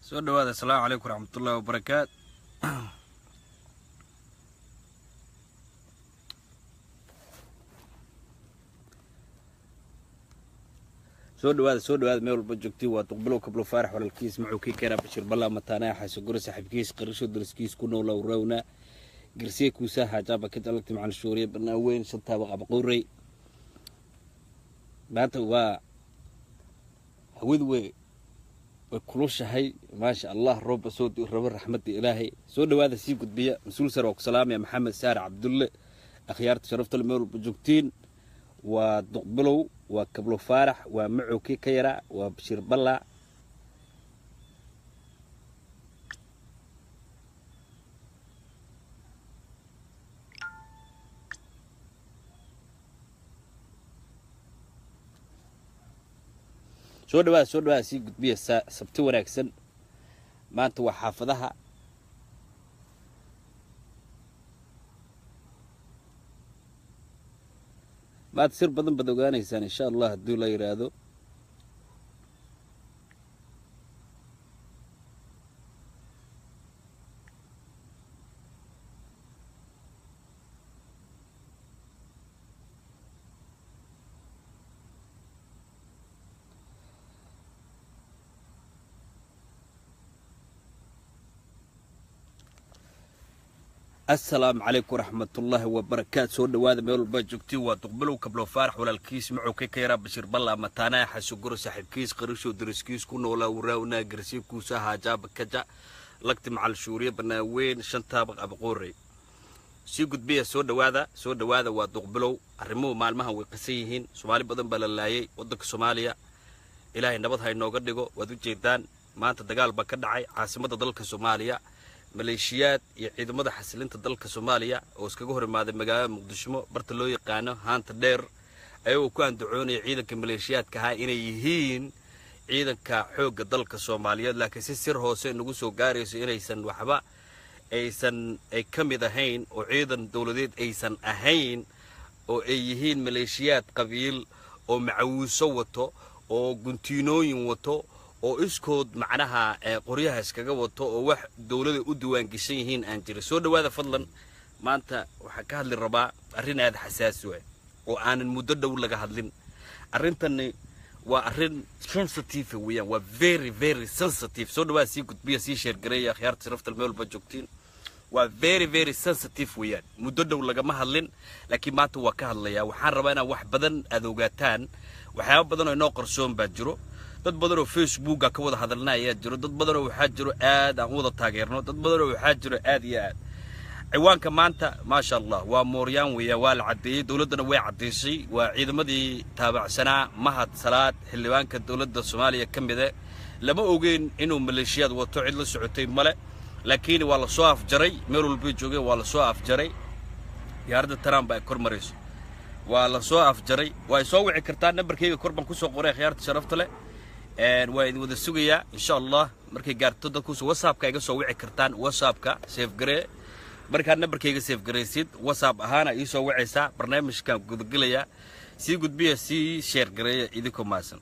سو دواده السلام عليكم ورحمة الله وبركاته. سو دواده ميول بجوكتي وتقبلوا قبل فارح ولا الكيس معو كي كان بشير بالله متانا حاسو قرص صاحب كيس قرشو درس كيس كنا ولا ورونا قرسيك وساها جابا كنت قلت مع الشورية بنا وين شلتها بقى بقوري بات وا هوذوي وكلوش هاي ما شاء الله رب سود رب رحمة إلهي. سود هذا سيب قد بيا مسؤول سر سلام يا محمد سار عبد الله أخيار تشرفت الميول بجوكتين ودقبلوا وقبلوا فارح ومعو كي كيرا وبشير بالله سو دواده سيب قد بيا سبتي وناكسن ما أنت وحافظها ما تصير بدن بدوغاني إنسان إن شاء الله الدولة يرادو السلام عليكم ورحمة الله وبركاته. سو دواده ميول بجوكتي وتقبلوا قبل فارح ولا الكيس معو كي كيرا بشير بالله متانا حاسو قرص صاحب كيس قرشو درس كيس كنا ولا وراونا قرسي كوسا هاجاب كجا لقت مع الشورية بنا وين شنتا بقى بقوري سي قد بيا سو دواده وتقبلوا الرمو مالمها وقسيهين سومالي بدن بللايي ودك سوماليا إلهي نبض هاي نوغر ديغو ودو جيدان ما أنت دقال بكدعي عاصمة دلك سوماليا ماليشيات ciidamada xasilinta dalka Soomaaliya oo iskaga hor imaaday magaalada Muqdisho barta loo yaqaan haanta dheer ayuu ku andacoonay ciidanka maleeshiyaadka ah inay yihiin ciidanka xoogga dalka Soomaaliyeed laakiin si sir hoose nagu soo gaarayso inaysan waxba ay kamid ahayn oo ciidan dawladeed aysan ahayn oo ay yihiin maleeshiyaad qabiil oo macawuuso wato oo guntiinooyin wato oo iskood macnaha qoryaha iskaga wato oo wax dawladda u diiwaan gashan yihiin aan jiro. soo dhawaada fadlan maanta waxa ka hadli rabaa arrin aad xasaasi ah oo aanan muddo dhow laga hadlin. arrintan waa arrin sensitive weeyaan, waa very sensitive. soo dhawaada si gudbiya si share gareeya khiyaarta sharafta meel ba joogtiin, waa very sensitive weeyaan, muddo dhow laga ma hadlin laakiin maanta waa ka hadlayaa. waxaan rabaa inaan wax badan aad ogaataan, waxyaabo badan oo inoo qarsoon baa jiro. dad badan oo Facebook ka wada hadalnaa jiro, dad badan oo waxa jiro aad aan wada taageerno, dad badan oo waxa jiro aad iyo aad ciwaanka maanta ma sha Allah waa mooryaan weeyaa, waa la cadeeyay, dawladana way cadeysay, waa ciidamadii taabacsanaa mahad salaad xildhibaanka dawladda Soomaaliya kamid ah. lama ogeyn inuu maleeshiyad wato cid la socotay male, laakiin waa la soo afjaray meel walba joogay, waa la soo afjaray yaarda Trump ay kormarayso, waa la soo afjaray. way soo wici kartaa nambarkayga korban ku soo qoray khiyaarta sharafta leh وإذا وده سويا إن شاء الله مركي قارتو دكوس وصاب كايجا سوي كرتان وصاب كا سيف جري مركي نبر كايجا سيف جري سيد وصاب هانا يسوي عيسى برنامج كان قد قليا سي قد بيا سي شير جري إيدكم ماسن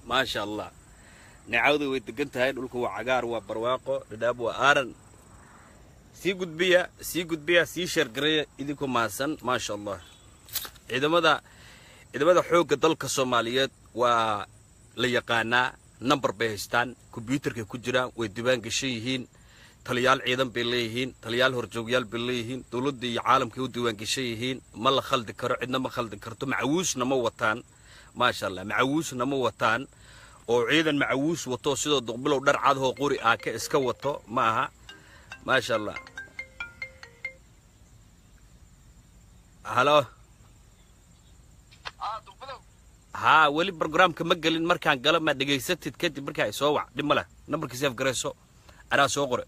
ما شاء الله. نعود ويتقنت هاي نقولكوا عقار وبرواقو رداب وآرن سي قد بيا سي شير جري إيدكم ماسن ما شاء الله. إذا ماذا حوق دلك الصوماليات و la yaqaana number baystaan computerka ku jira way diiwaan gashan yihiin, taliyaal ciidan bay leeyihiin, taliyaal horjoogyaal bay leeyihiin, dawladda iyo caalamka u diiwaan gashan yihiin. ma la khaldi karo, cidna ma khaldi karto. macawuusna ma wataan ma sha Allah, macawuusna ma wataan oo ciidan macawuus wato sidoo duqbilow dhar cad oo qori ah ka iska wato ma aha ma sha Allah. halo ها ولي برنامج كمجلين مركان قلم ما دقي ستة كده مركان يسوع دي ملا نمبر كيسيف جريسو أنا سوقر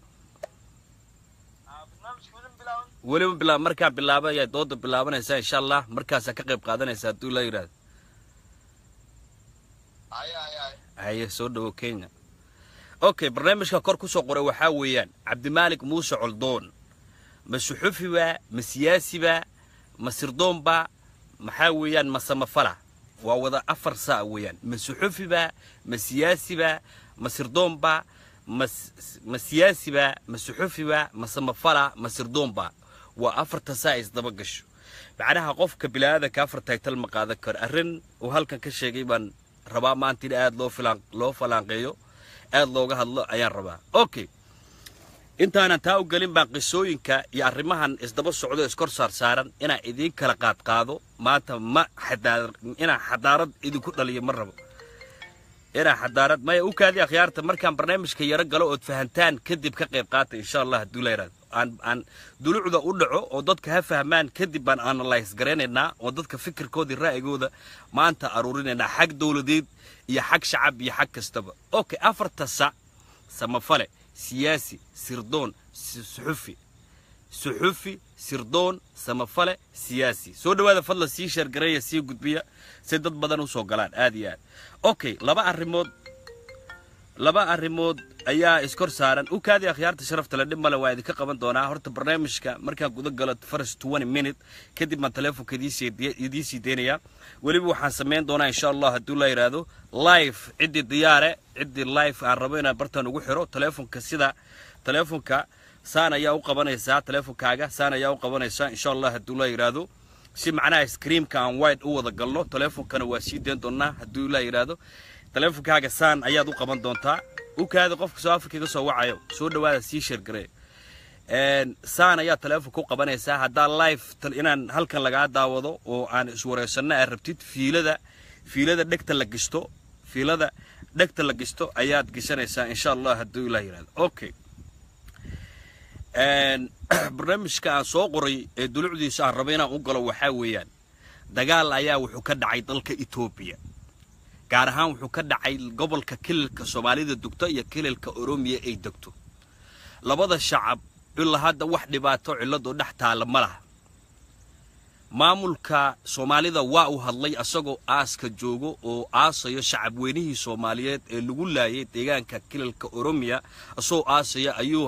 ولي بلا مركان بلا يا دود بلا إن شاء الله مركان سكقب قادنا يساتو لا يراد هاي سود كينيا. أوكي برنامج كوركو سوقر وحاويان عبد المالك موسى علدون مسحوفي با مسياسي با مسردون با محاويان مسمفلا ووضع أفر ساويان من صحفي با مسياسي با مسردون با ما سياسي با ما صحفي با ما سمفلا ما سردون با وأفر تسايس دبقش بعدها قفك بلا هذا كافر تايتل مقاذكر أرن وهالكا كشيء بان ربا ما أنتي آد لو فلانقيو آد لوجه الله أيان ربا أوكي أنت أنا تاو قلين باقيسوينك يا رماهن إصدبوا السعودية إسكور سارن أنا إذين كلا قادو ما أنت ما حدار أنا حدارد إذا كنت لي مرة أنا حدارد ما يوكادي أخيارته مركان برنامج كي يرجعوا أتفهمتان كذب كقيب قاتل إن شاء الله الدولار عن دلوع ذا أودعو وضدك هفهمان كذب عن أنالايز قريننا وضدك فكر كودي الرأي جوده ما أنت أرورينا حق دولة يا حق شعب يا حق استبا أوكي أفرت الساعة سمفلة سياسي سردون صحفي سردون سمفلة سياسي سو هذا فضل سيشر قرية سي قطبية سيدات بدن وسوقلان آدي أوكي لبا الريمود أيها إسكور سارن وكادي أخيار تشرفت لدم ملا وايد كقبل دونا هرت برنامج كمركز جود قلت فرست 20 minute كدي ما تلفو يديسي دنيا ولبو حسمين دونا إن شاء الله هدول يرادو لايف عدي ديارة عدي لايف عربينا برتان وحرو تلفون كسيدا تلفون كا سانا ياو قبنا يسا تلفون كاجا سانا ياو قبنا يسا إن شاء الله هدول يرادو سي معنا سكريم كان وايد هو ذا قلو تلفون كانوا واسيدين دونا هدول يرادو تلفون كاجا سان أيادو قبنا دونتا وكذا قف سوافك يقصوا وعيو سود هذا سيشر قري سان يا تلفون كوقا بنا يسا هذا لايف إن هل كان لقى داوضو وعن سورة سنة الربتيت في لذا دكت لقشتو في لذا دكت لقشتو أياد قشنا يسا إن شاء الله هدو الله يراد أوكي برنامج كان صقري دلوع دي شهر ربنا أقولوا وحاويان دجال أيا وحكد عيدلك إثيوبيا gaar ahaan wuxuu ka dhacay gobolka kililka Soomaalida dugto iyo kililka Oromia ay dugto labada shacab ilaa hadda wax dhibaato cilad oo dhaxtaala malaha maamulka Soomaalida waa uu hadlay asagoo aaska joogo oo aasayo shacab weynihii Soomaaliyeed ee lagu laayay deegaanka kililka Oromia asoo aasaya ayuu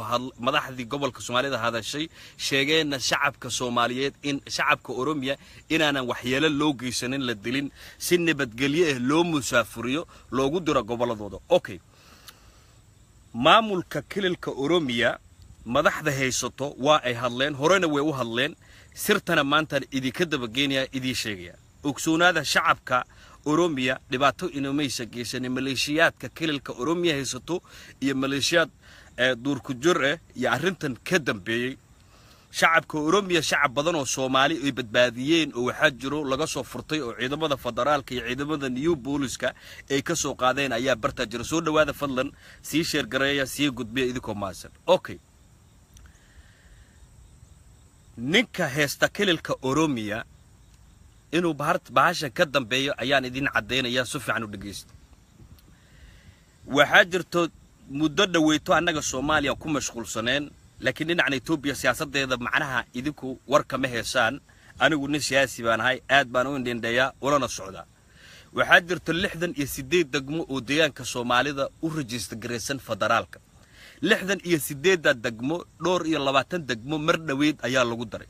madaxdii gobolka Soomaalida hadashay sheegeen shacabka Soomaaliyeed in shacabka Oromia inaanan waxyeelo loo geysanin la dilin si nabadgelyo ah loo musaafuriyo loogu diro goboladooda okay maamulka kililka Oromia madaxda haysato waa ay hadleen horena way u hadleen sirtana maanta idii ka daba geenaya idii sheegaya ogsoonada shacabka Oromia dhibaato inoomaysa geysan maleeshiyaadka kililka Oromia haysato iyo maleeshiyaad duurku jir ah iyo arintan ka dambeeyay shacabka Oromia shacab badan oo Soomaali ay badbaadiyeen oo waxa jiro laga soo furtay oo ciidamada federaalka iyo ciidamada New Police-ka ay ka soo qaadeen ayaa barta jira soo dhawaada fadlan si sheer gareeya si gudbiya idinku maasan okay ninka heesta kililka Oromia inuu bahasha ka dambeeyo ayaan idin cadeynaya si fiican u dhageysto waxa jirto muddo dhaweyto annaga Soomaaliya ku mashquulsaneen laakiin dhinaca Itoobiya siyaasadeeda macnaha idinku warka ma heesaan anigu nin siyaasi baan ahay aad baan u indheeyaa ulana socda waxa jirto 68 degmo oo deegaanka Soomaalida u rajista gareysan federaalka 68 degmo dhowr iyo 20 degmo mar dhaweed ayaa lagu daray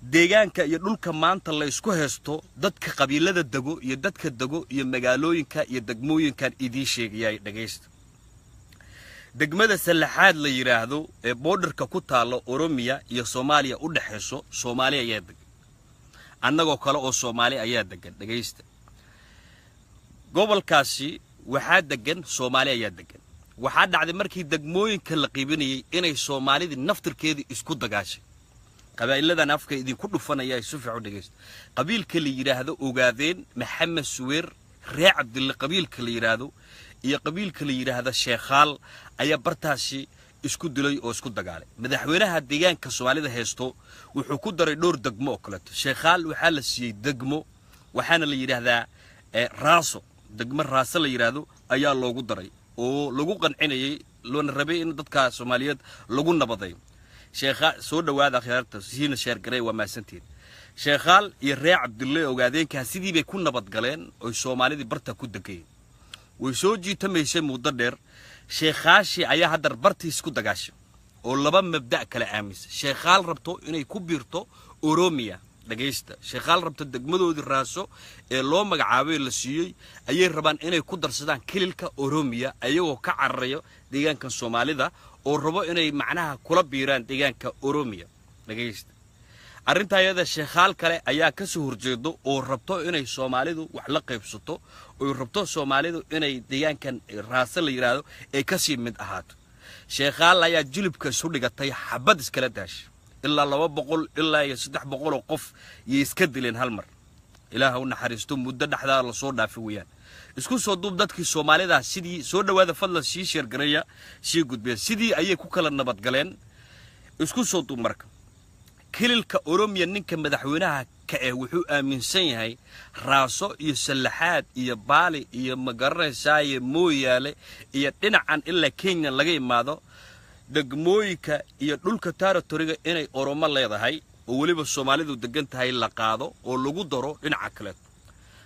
deegaanka iyo dhulka maanta la isku heesto dadka qabiilada dago iyo dadka dago iyo magaalooyinka iyo degmooyinkan idii sheegayay dhageysta degmada Salaxaad la yiraahdo ee borderka ku taalo Oromia iyo Soomaaliya u dhaxayso Soomaaliya ayaa degan annagoo kale oo Soomaali ayaa degan dhageysta gobolkaasi waxa degan Soomaaliya ayaa degan waxa dhacday markii degmooyinka la qiibinayay inay Soomaalida naftirkeedii isku dagaashay qabiiladan afka idin ku dhufanaya si fiican u dhageysta qabiilka la yiraahdo ogaadeen Maxamed Suweer Ree Cabdille qabiilka la yiraahdo iyo qabiilka la yiraahdo Sheekhaal ayaa bartaasi isku dilay oo isku dagaalay madaxweynaha deegaanka Soomaalida heesto wuxuu ku daray dhowr degmo oo kale Sheekhaal waxa la siiyay degmo waxaana la yiraahdaa Raaso degmo Raaso la yiraahdo ayaa loogu daray oo lagu qancinayay loona rabay in dadka Soomaaliyeed lagu nabaday sheekha soo dhawaada akhyaarta siina sheer garay waa maasantiin Sheekhaal iyo Ree Cabdille ogaadeenka sidii bay ku nabad galeen oo Soomaalida barta ku dagay way soo jiitameysay muddo dheer Sheekhaashi ayaa hadda bartiis ku dagaashay oo laba mabda' kala aaminsan Sheekhaal rabto inay ku biirto Oromia dhageysta sheekhaal rabta degmadoodii raaso ee loo magacaabay la siiyay ayay rabaan inay ku darsadaan kililka Oromia ayagoo ka cararayo deegaanka Soomaalida oo rabo inay macnaha kula biiraan deegaanka Oromia dhageysta arrintaayada sheekhaal kale ayaa ka soo horjeedo oo rabto inay Soomaalidu wax la qaybsato oo rabto Soomaalidu inay deegaankan raaso la yiraahdo ay ka sii mid ahaato sheekhaal ayaa jilibka isu dhigatay xabad iskala daashay ilaa 200 ilaa 300 oo qof iyo iska dileen hal mar ilaahu naxariisto muddo dhaxdaa la soo dhaafay weeyaan isku soo duub dadkii Soomaalida sidii soo dhawaada fadlan sii sheer gareeya sii gudbeen sidii ayay ku kala nabad galeen isku soo duub marka kililka Oromia ninka madaxweynaha ka wuxuu aaminsan yahay raaso iyo salaxaad iyo baali iyo magaranaysaay mooyaale iyo dhinacan ilaa Kenya laga imaado degmooyinka iyo dhulka territory-ga inay Oromo leedahay oo waliba Soomaalidu degan tahay la qaado oo lagu daro dhinaca kale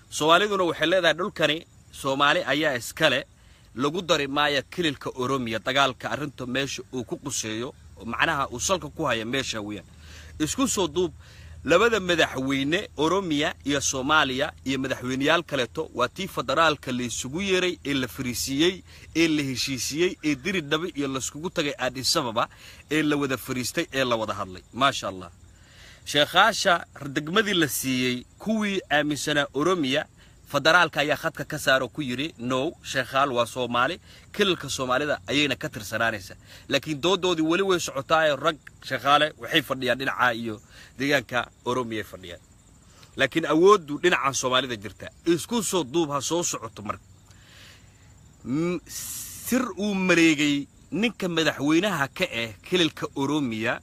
Soomaaliduna waxay leedahay dhulkani Soomaali ayaa iskale lagu dari maaya kililka Oromia dagaalka arinta meesha uu ku quseeyo macnaha uu salka ku haya meesha weeyaan isku soo duub labada madaxweyne Oromia iyo Soomaaliya iyo madaxweynayaal kale to waa tii federaalka la isugu yeeray ee la fariisiyay ee la heshiisiyay ee diri dhabe iyo la iskugu tagay Addis Ababa ee la wada fariistay ee la wada hadlay ma sha Allah sheekhaasha degmadii la siiyay kuwii aaminsana Oromia federaalka ayaa khadka ka saaro ku yiri no sheekhaal waa Soomaali kililka Soomaalida ayayna ka tirsanaanaysa laakiin doodoodii wali way socotaa rag sheekhaale waxay fadhiyaan dhinaca iyo deegaanka Oromia fadhiyaan laakiin awoodu dhinaca Soomaalida jirta isku soo duub ha soo socoto marka sir uu mareegay ninka madaxweynaha ka kililka Oromia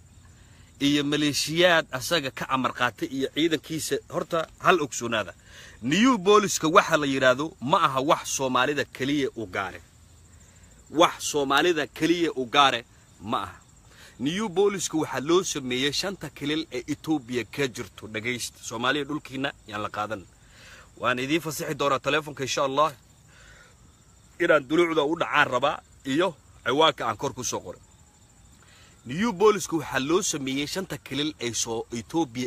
iyo maleeshiyaad asaga ka amar qaatay iyo ciidankiisa horta hal ogsoonaada New Poliska waxa la yiraahdo ma aha wax Soomaalida kaliya u gaare wax Soomaalida kaliya u gaare ma aha New Poliska waxa loo sameeyay shanta kilil ee Ethiopia ka jirto dhageysta Soomaaliya dhulkiina yaan la qaadan waan idin fasaxi doonaa telefoonka insha Allah inaan dulucda u dhacaan raba iyo ciwaanka aan kor ku soo qoray New Poliska waxa loo sameeyay shanta kilil ee Ethiopia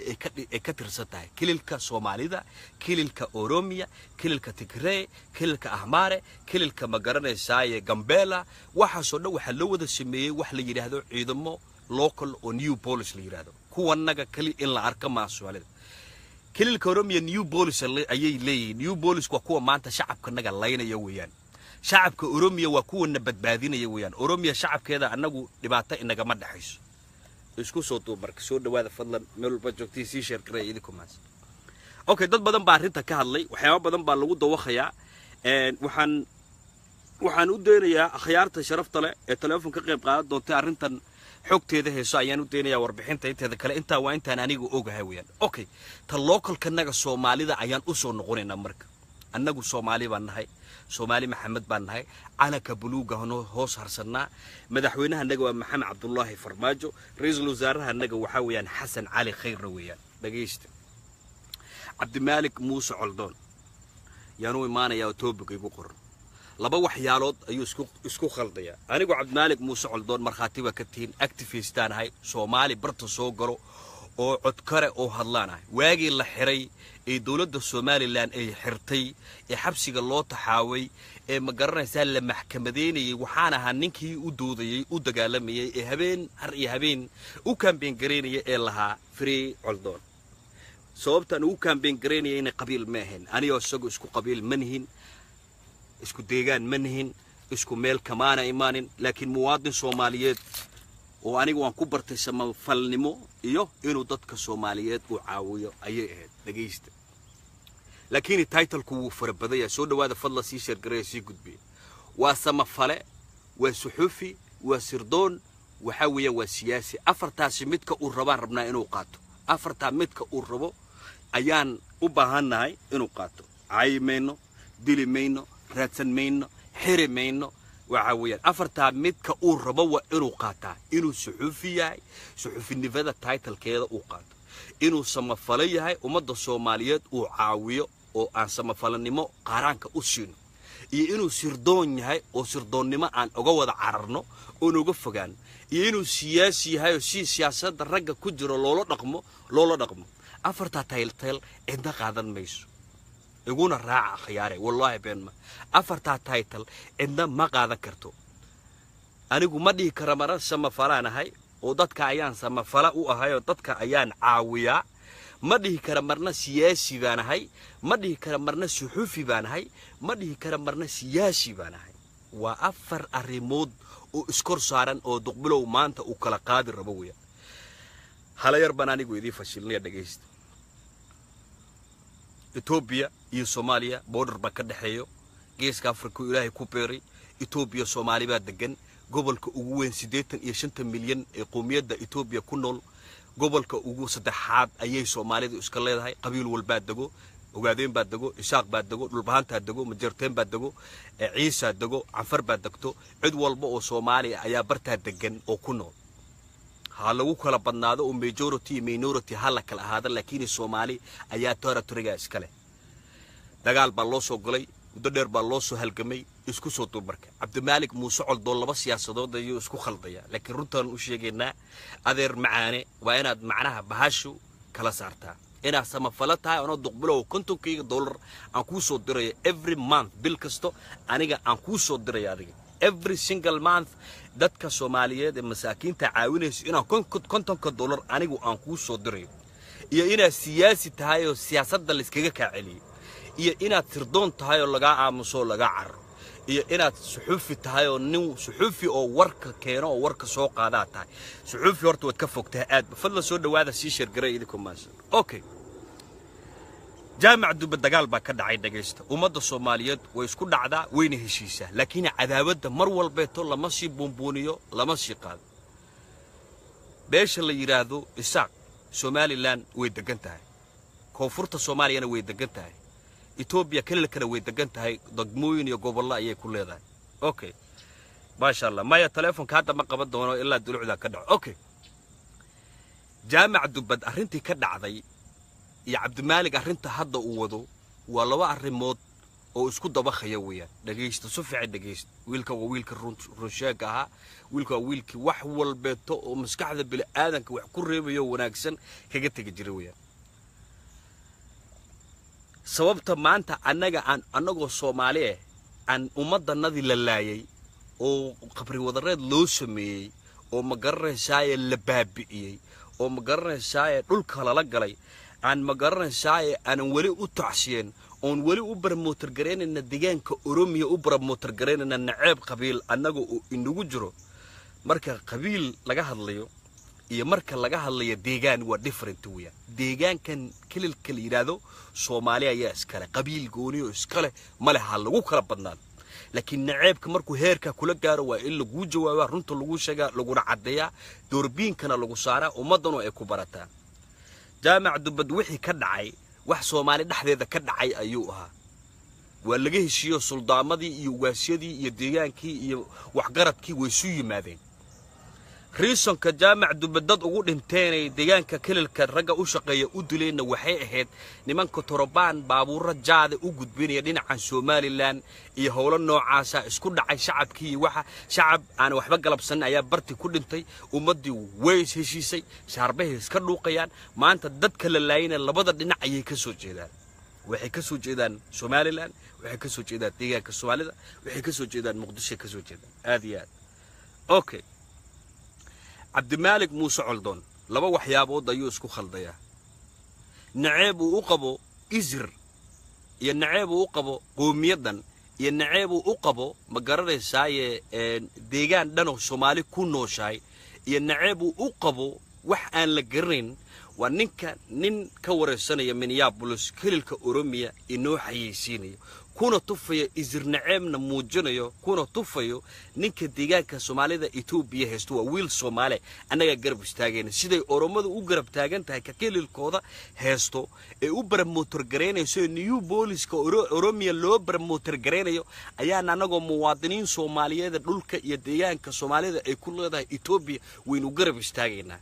ee ka tirsantahay kililka Soomaalida kililka Oromia kililka Tigray kililka Ahmare kililka magaranaysaay Gambela waxa soo dhow waxa loo wada sameeyay wax la yiraahdo ciidamo local oo New Polis la yiraahdo kuwanaga kali in la arka ma Soomaalida kililka Oromia New Polis ayay leeyihiin New Polis waa kuwa maanta shacabka naga laynaya weeyaan shacabka Oromia waa kuwa nabadbaadinaya weeyaan Oromia shacabkeeda anagu dhibaato inaga ma dhaxayso isku soo duub marka soo dhawaada fadlan meel walba joogtay si share gareey idinku maas okay dad badan baa arinta ka hadlay waxyaabo badan baa lagu dawaqayaa waxaan u deenayaa akhyaarta sharafta leh ee telefoon ka qayb qaadan doonta arintan xogteeda heeso ayaan u deenayaa warbixinta inteeda kale inta waa intaan anigu ogahay weeyaan okay ta localka naga Soomaalida ayaan u soo noqonaynaa marka annagu Soomaali baan nahay Soomaali Maxamed baan nahay calanka buluuga hoos harsanaa madaxweynaha naga waa Maxamed Cabdullaahi Farmaajo ra'iisul wasaaraha naga waxa weeyaan Xasan Cali Khayr weeyaan dhageysta Cabdimaalik Muuse Coldoon yaanu imaanaya toobka igu qoran laba waxyaalood ayuu isku khaldaya anigu Cabdimaalik Muuse Coldoon marxaatiba ka tiin activist aan ahay Soomaali barta soo galo oo cod kare oo hadlaana waagi la xiray ee dawladda Somaliland ay xirtay ee xabsiga loo taxaaway ee magaranaysa la maxkamadeynayay waxaan ahaa ninkii u doodayay u dagaalamayay ee habeen har iyo habeen u campaign gareynayay ee lahaa Free Coldoon sababtan uu campaign gareynayay in qabiil ma ahayn aniga isagu isku qabiil manihin isku deegaan manihin isku meel kamaana imaanin laakiin muwaadin Soomaaliyeed oo anigu waan ku bartay samafalnimo iyo inuu dadka Soomaaliyeed u caawiyo ayay ahayd dhageysta laakiin title-ku wuu farabadaya soo dhawaada fadlan si share gareey si gudbiyo waa samafale waa suxufi waa sirdoon waxa weeye waa siyaasi afartaasi midka uu rabnaa inuu qaato afarta midka uu rabo ayaan u baahanahay inuu qaato caaymeeno dilimeeno raadsanmeeno xirimeeno waxa weeyaan afarta midka uu rabo waa inuu qaataa inuu suxufi yahay suxufinimada title-keeda uu qaato inuu samafale yahay ummadda Soomaaliyeed uu caawiyo oo aan samafalanimo qaranka u siino iyo inuu sirdoon yahay oo sirdoonnimo aan uga wada cararno oo uga fogaan iyo inuu siyaasi yahay oo si siyaasadda ragga ku jiro loola dhaqmo أفرتا تايتل عندنا قادن ميسو يقولون راعة خياري والله بين ما أفرتا تايتل عندنا ما قادن كرتو أنا أقول مدي كرمرة سما فلانا هاي ودتك أيان سما فلا وهاي ودتك أيان عاوية مدي كرمرنا سياسي بانا هاي مدي كرمرنا صحفي بانا هاي مدي كرمرنا سياسي بانا هاي وأفر الريمود وإسكور صارن أو دقبلو مانتا وكلا قادر ربويا هلا يربناني قوي دي فشلني أدقيست إثيوبيا iyo Soomaaliya border ba ka dhaxeeyo geeska Afrika Ilaahay ku beeray Ethiopia Soomaali ba degan gobolka ugu weyn 85 milyan ee qoomiyadda Ethiopia ku nool gobolka ugu saddexaad ayay Soomaalidu iska leedahay qabiil walba dago ogaadeen ba dago isaaq ba dago dhulbaanta dago majarteen ba dago ciisa dago afar ba dagto cid walba oo Soomaali ayaa barta degan oo ku nool ha lagu kala badnaado oo majority minority hal kala ahaada laakiin Soomaali ayaa territory-ga iska leh dagaal baa loo soo galay muddo dheer baa loo soo halgamay isku soo duubarka Cabdimaalik Muuse Coldoon laba siyaasadood ayuu isku khaldaya laakiin runtan u sheegaynaa adeer macaane waa inaad macnaha bahashu kala saartaa inaad samafala tahay oo duqbulo $50 aan ku soo diray every month bil kasto aniga aan ku soo diray adiga every single month dadka Soomaaliyeed ee masaakiinta caawinayso inaan $50 anigu aan ku soo diray iyo inaad siyaasi tahay oo siyaasadda la iskaga kaaceliyo iyo inaad tirdoon tahay oo laga aamuso laga caro iyo inaad suxufi tahay oo nin suxufi oo warka keeno oo warka soo qaada tahay suxufi horta wad ka fogtahay aad fadlan soo dhawaada si shirgaray idinku maas okay jaamac dub dagaal ba ka dhacay dhageysta ummadda Soomaaliyeed way isku dhacdaa weyna heshiisa laakiin cadaawada mar walbeeto lama sii boonbooniyo lama sii qaado beesha la yiraahdo isaaq Somaliland way degan tahay koonfurta Soomaaliyana way degan tahay Ethiopia kale way degan tahay degmooyin iyo gobollo ayay ku leedahay okay ma sha Allah maya telefoonka hadda ma qaban doono ilaa dulucda ka dhaco okay jaamac dubad arrintii ka dhacday iyo Cabdimaalik arrinta hadda uu wado waa laba arrimood oo isku dabakhaya weeyaan dhageysta si fiican dhageysta wiilka waa wiilka runsheega ah wiilka waa wiilkii wax walbeeto oo maskaxda bil aadanka wax ku reebayo wanaagsan kaga tagi jiray weeyaan sababta maanta anagoo Soomaali aan ummadanadi la laayay oo qabri wadareed loo sameeyay oo magaranaysaa la baabi'iyay oo magaranaysaa dhulka la galay aan magaranaysaa aan wali u tacsiyeen oon wali u barmootar gareynayna deegaanka Oromia u barmootar gareynayna naceeb qabiil anagoo inagu jiro marka qabiil laga hadlayo iyo marka laga hadlayo deegaan waa different weeyaan deegaankan kililka yiraahdo Soomaaliya ayaa iskale qabiil gooniyo iskale ma laha lagu kala badnaan laakiin naceebka markuu heerka kula gaaro waa in lagu jawaabo runta lagu sheega lagu cadeeyaa doorbiinkana lagu saaraa ummadana ay ku barataa jaamac dubad wixii ka dhacay wax Soomaali dhaxdeeda ka dhacay ayuu ahaa waa laga heshiyo suldaamadii iyo waasiyadii iyo deegaankii iyo wax garadkii way soo yimaadeen ريسونك جامع دبدد ugu dhinteen deegaanka kililka raga u shaqeeya u dileena waxay ahayd nimanka Torobaan baabuur jaade u gudbinaya dhinaca Somaliland iyo howlo noocaas ah isku dhacay shacabkii waxa shacab aan waxba galabsan ayaa barti ku dhintay ummadii way heshiisay shaarbahay iska dhuuqayaan maanta dadka la laayeen labada dhinac ayay ka soo jeedaan waxay ka soo jeedaan Somaliland waxay ka soo jeedaan deegaanka Soomaalida waxay ka soo jeedaan Muqdisho ka soo jeedaan aad iyo aad okay Cabdimaalik Muuse Coldoon laba waxyaabood ayuu isku khaldaya naceeb uu qabo Izr iyo naceeb uu qabo qowmiyadan iyo naceeb uu qabo ma garanaysaa deegaan dhan oo Soomaali ku nooshay iyo naceeb uu qabo wax aan la garin waa nin ka wareysanaya Minneapolis kililka Oromia inoo xayeysiinayo kuna tufaya Izr naceebna muujinayo kuna tufayo ninka deegaanka Soomaalida Ethiopia haysto waa wiil Soomaali anaga garab istaageen siday Oromadu u garab taagan tahay ka kililkooda haysto ee u barmootar gareynayso new booliska Oromia loo barmootar gareynayo ayaa anagoo muwaadiniin Soomaaliyeed dhulka iyo deegaanka Soomaalida ay ku leedahay Ethiopia waynu garab istaageynaa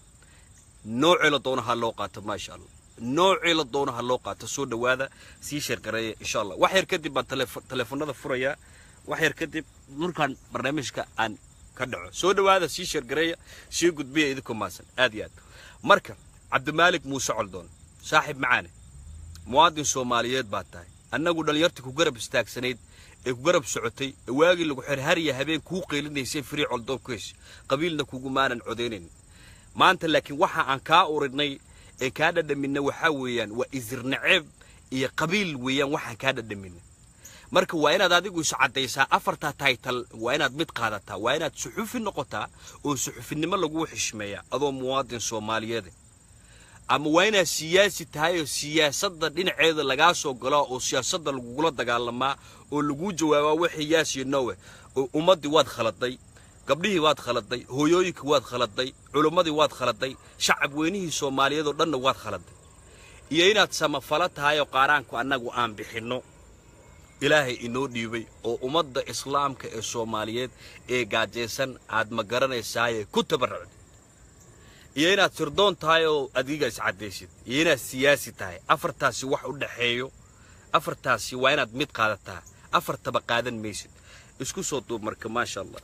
nooc la doonaha loo qaato ma sha Allah نوعي للدونه هاللوقات السود وهذا سيشر قرية إن شاء الله وحير كدب بالتلفون هذا فريا وحير كدب نوركان برنامج كأن كدعو سود وهذا سيشر قرية شيء قد بيه إذكم مثلا أديات مركب عبد المالك موسى علدون صاحب معانا مواطن سوماليات باتاي أنقول دليرتك وقرب استاكسنيد وقرب سعودي واجي اللي قحر هريا هبين كوقي لنا يصير فريع على كيس قبيلنا كوجمانا عدينين ما أنت لكن وحى عن كاوردني كاد دمنا وحويا وإذر نعب قبيل ويا وحى كاد دمنا مركو وين هذا يقول سعديسا أفرتا تايتل وين مد قادتها وين صحف النقطة وصحف النمر لجوه حشمية أظن مواطن سوماليات أما وين سياسة هاي السياسة دين عيد لجاسو قلاء وسياسة الجولات دجالما واللجوء جوا وحي ياسي النوى ومضي واد خلطي قبله واد خلطي هويك واد خلطي علماء واد خلطي شعب وينه سوماليات ودنا واد خلطي يينا تسمى فلات هاي وقارانكو أنجو أم بحنو إلهي إنه ديبي ومضى إسلام كالسوماليات جاجسن عاد مقرن الساية كتبرد يينا تردون تايو أديجا سعديشت يينا سياسي تاي أفرتاسي واحد دحيو أفرتاسي وينا دميت قادتها أفرت بقادن ميسد إسكو صوتو مرك ما شاء الله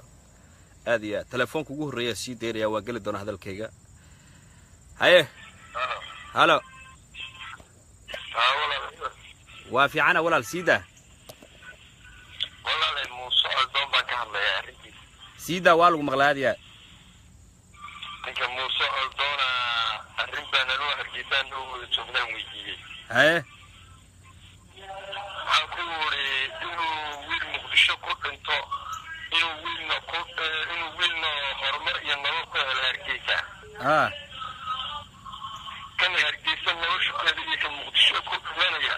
هذه تلفونك وجوه الرئيسي ديريا وقلت دون هذا الكيجا هاي هلا وافي عنا ولا السيدة والله الموسى الدون بكامل يا رجال سيدة والو مغلاديا إنك موسى الدون الرجال نروح الجبال وشوفنا ويجي هاي أقول إنه وين مقدشة كل إنتو إنه وين هرمر ينروح الهرجيسة كان الهرجيسة نروح كذي كان مقدشة كل منايا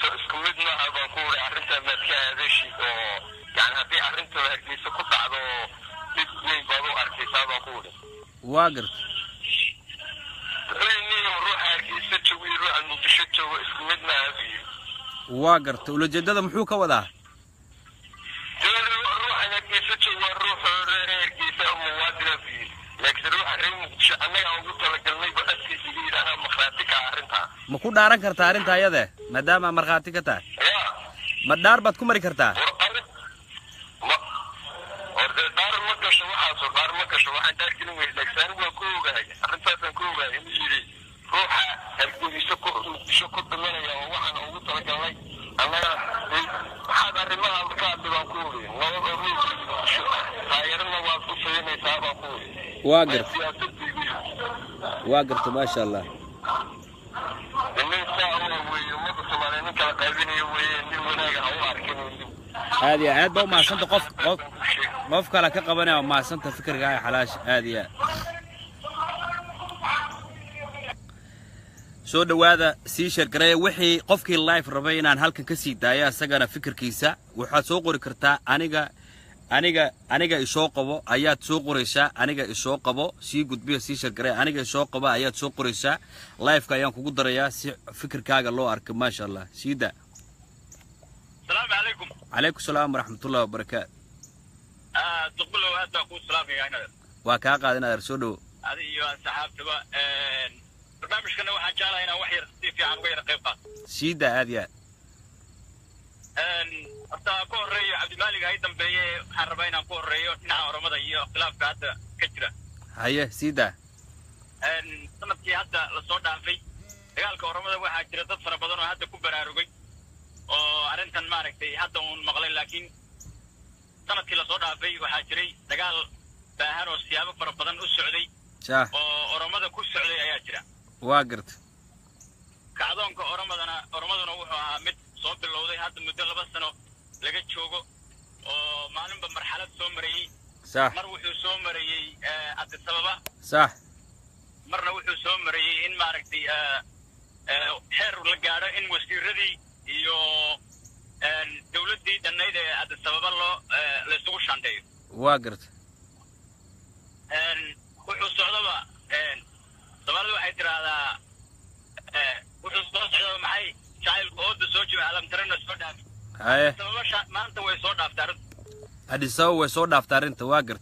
اسكويدنا هذا نقول عرفت ما كان شيء يعني هذه عرفت الهرجيسة كنت على بيتني بابو هرجيسة بقوله واقرت إني نروح هرجيسة شوي نروح المقدشة شوي اسكويدنا هذه واقرت ولو جدد محوكة وذا نروح هرجيسة شوي نروح هرجيسة وموادنا فيه لكن نروح المقدشة أنا أقول لك المي بأسكي سجير أنا مخراتك عرفتها ما كنت دارن كرتا أنت يا ذا ما دام مرخاتي كتا ما دار بتكون مري كرتا دار مكة شو حاصل دار مكة شو واحد دار كلمة لكن هو كوجا أنت كوجا يجري روح هرجي شكر دمنا يا واحد أقول لك الله هذا الرمال الكاتب أقولي غيرنا واقفين يتابع أقولي واقرت ما شاء الله هذه عاد بو ما سنت قف كلا كقبنا ما سنت فكر جاي حلاش هذه soo dhawaada sii sheergaray wixii qofkii live rabay inaan halkan ka sii daayo asagana fikirkiisa waxa soo qori kartaa aniga isoo qabo ayaad soo qoraysaa aniga isoo qabo sii gudbiyo sii sheergaray aniga isoo qabo ayaad soo qoraysaa live ka ayaan kugu darayaa si fikirkaaga loo arko ma sha Allah siida السلام عليكم عليكم السلام ورحمة الله وبركاته تقبلوا هذا أقول السلام عليكم وكا قادنا رسولو هذه يا صحابتي برنامج كنا واحد جاله هنا وحير في عن غير قيقة سيدة هذه أرتا كور ري عبد المالك أيضا بيه حربينا كور ري وتنع رمضان يو خلاف هذا كتير هيا سيدة سنتي هذا لصوت في قال كرمضان واحد جرى تفر بدن هذا كبر أرجوي أرنتن ماركتي هذا مغلي لكن سنتي لصوت في واحد جري قال بهر والسيابة فر بدن السعودي صح ورمضان كل السعودي أياجرا واقرت كعدون كرمضان وحنا مد صوب اللوضي هذا مدة بس إنه لقيت شوقه ومعلوم بمرحلة سومري صح مروح سومري عند السببة صح مرنا وحنا سومري إن ماركتي حر لقارة إن وسيردي يو دولة دي دنيد عند السببة الله لسوق شاندي واقرت وحنا السعودة طبعا واحد ترى هذا وحنا السعودة معي شايل قود زوجي على مترنا السعودة هاي سببة ما أنت ويسود أفتر هذه سوى صوت دفتر أنت واقرت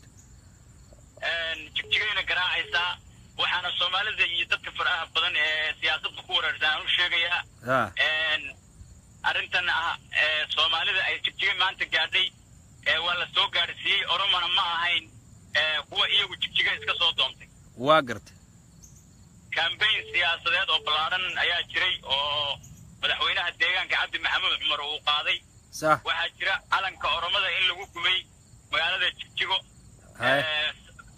جينا قراعيسا وحنا الصومال زي يدك فرقها بدن سياسة بكورة رجعوا شيء أرنتنا الصومال زي جينا ما أنت قاعدي ولا سوق قارسي أرومنا ما هين هو إيه وجينا إسكا صوت دومتي واقرت campaign siyaasadeed oo ballaaran ayaa jiray oo madaxweynaha deegaanka cabdi maxamuud cumar uu qaaday صح waxaa jira calanka oromada in lagu gubay magaalada Jigjigo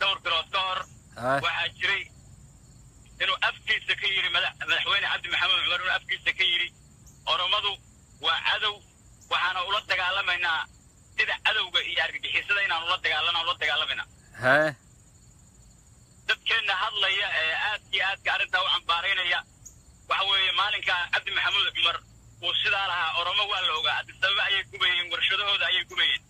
dhowr bilood ka hor waxaa jiray inuu afkiisa ka yiri madaxweyne cabdi maxamuud cumar inuu afkiisa ka yiri oromadu waa cadow waxaana ula dagaalamaynaa sida cadowga iyo argagixisada inaan ula dagaalamayna dadkeena hadlaya aad iyo aadka arrintaa u cambaaraynaya waxa weeye maalinka cabdi maxamuud cumar uu sidaa lahaa oromo waa la ogaa sabab ayay gubayeen warshadahooda ayay gubayeen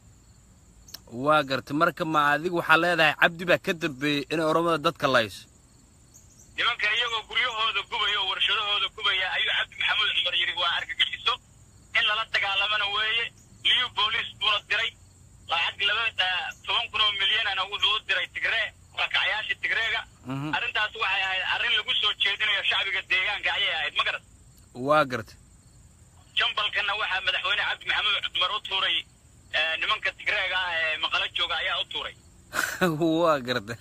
waa gartay marka ma adigu waxaa leedahay cabdi baa ka dambeeyey inay oromada dadka layso nimankan iyagoo guryahooda gubaya oo warshadahooda gubaya ayuu cabdi maxamuud cumar yiri waa argagixiso in lala dagaalamana weeye liyu booliis buuna diray lacag 10 milyan wuxuu u diray Tigray rakacayaasha Tigreega arrintaas waxay ahayd arrin lagu soo jeedinayo shacbiga deegaanka ayay ahayd ma garad waa gartay jambalkana waxa madaxweyne cabdi maxamuud cumar u tuuray nimanka Tigreega ee maqala jooga ayaa u tuuray waa gartay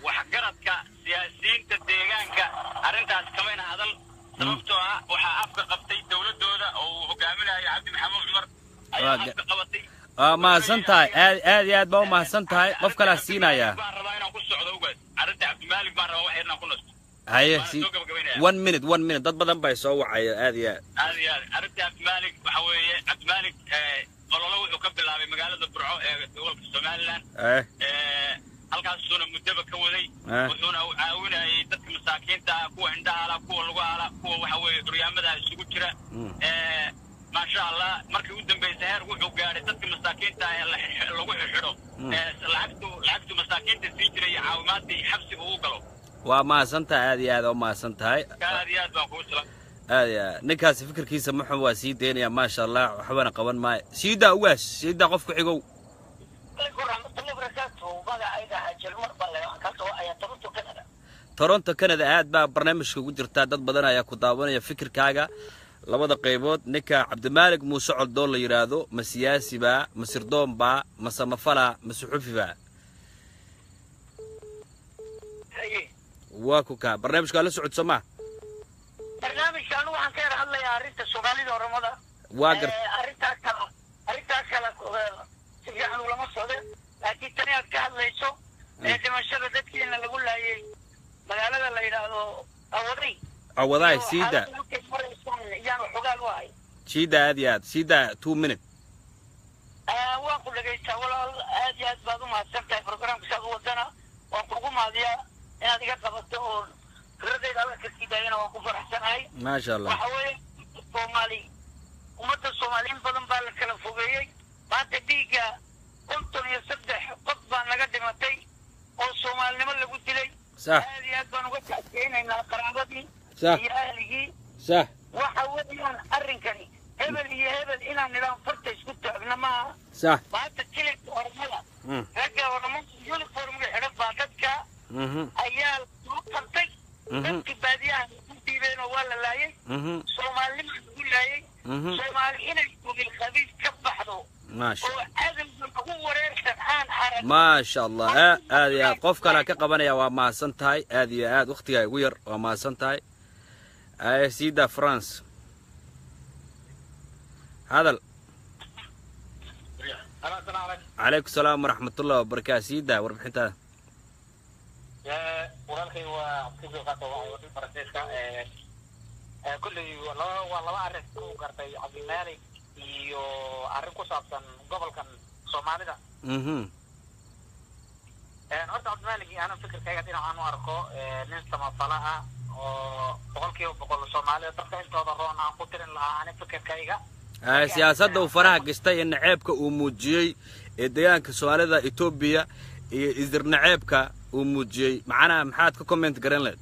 wax garadka siyaasiyiinta deegaanka arrintaas kamayna hadal sababtoo ah waxa afka qabtay dawladooda oo hogaaminayo cabdi maxamuud cumar ayaa afka qabatay ما سنتاي آد باو ما سنتاي قف كلا سينايا هاي سي 1 minute dad badan bay soo wacay aad arrinta Abdi Malik waxa weeye Abdi Malik qololo wuxuu ka bilaabay magaalada Burco ee gobolka Somaliland halkaasuna muddo ka waday wuxuuna u caawinayay dadka masaakiinta kuwa indhaha kuwa lagu ala kuwa waxa weeye duryaamada isugu jira ما شاء الله markii uu dambeeyay heer wuxuu gaaray dadka masaakiinta lagu xidho lacagtu masaakiinta si jiray caawimaadii xabsiga uu galo waa ma santahay aad oo ma santahay aad baan ku salaam ninkaas fikirkiisa muxuu waa sii deynaya ma sha Allah waxbana qaban ma siida qofku xigow Toronto Canada aad baa barnaamijka ugu jirta dad badan ayaa ku daawanaya fikirkaaga labada qaybood ninka Cabdimalik Muuse Coldoon la yiraahdo ma siyaasi ba ma sirdoon ba ma samafala ma suxufi ba waa ku ka barnaamijka la socod Soomaa barnaamijkan waxaan ka hadlayaa arrinta Soomaalida Oromada waa gar arrintaas kala si fiican lama socdo laakiin tani aad ka hadlayso dhimashada dadkeena lagu laayay magaalada la yiraahdo Awaday Sida Sida 2 minutes waan ku dhageystaa walaal aad iyo aad baad u mahadsantahay programka saad wadana waan kugu maadiyaa inaad iga qabato oo firadayda alla ka siidayna waan ku faraxsanahay ma sha Allah waxa weeye ummadda Soomaaliyeed badan baa la kala fogeeyay maanta dhiiga 53 qof baa naga dhimatay oo Soomaalinimo lagu dilay صح aad iyo aad baan uga tacsiinaynaa qaraabadii صح iyo ahligii صح waxa weeyaan arrinkani hebel iyo hebel inaan nidaam farta isku taagna maaha صح maanta jilinka ormada ragga ormada uniformga xidhan baa dadka ayaa soo qabtay dadkii baadiyaha ku diibeen oo waa la laayay Soomaalida lagu laayay Soomaali inay kubil khabiis ka baxdo ماشي ما شاء الله هذه قف كلا كقبنا وما سنتهاي هذه وقتها وير وما سنتهاي سيدا فرانس هذا عليكم السلام ورحمة الله وبركاته سيدا وربح انت ورالكي وكيف قطع وعي فرنسيسكا كل والله أعرف كو قرطي عبد المالك iyo arrin ku saabsan gobolkan Soomaalida horta Cabdi Malik ana fikirkayga inaan u arko nin samafala ah oo boqolkiiba Soomaalida dadka intooda roon aan ku tirin lahaa ana fikirkayga siyaasadda uu faraha gastay in ceebka uu muujiyay ee deegaanka Soomaalida Itoobiya iyo isirna ceebka uu muujiyay macnaha maxaad ka comment garan lahayd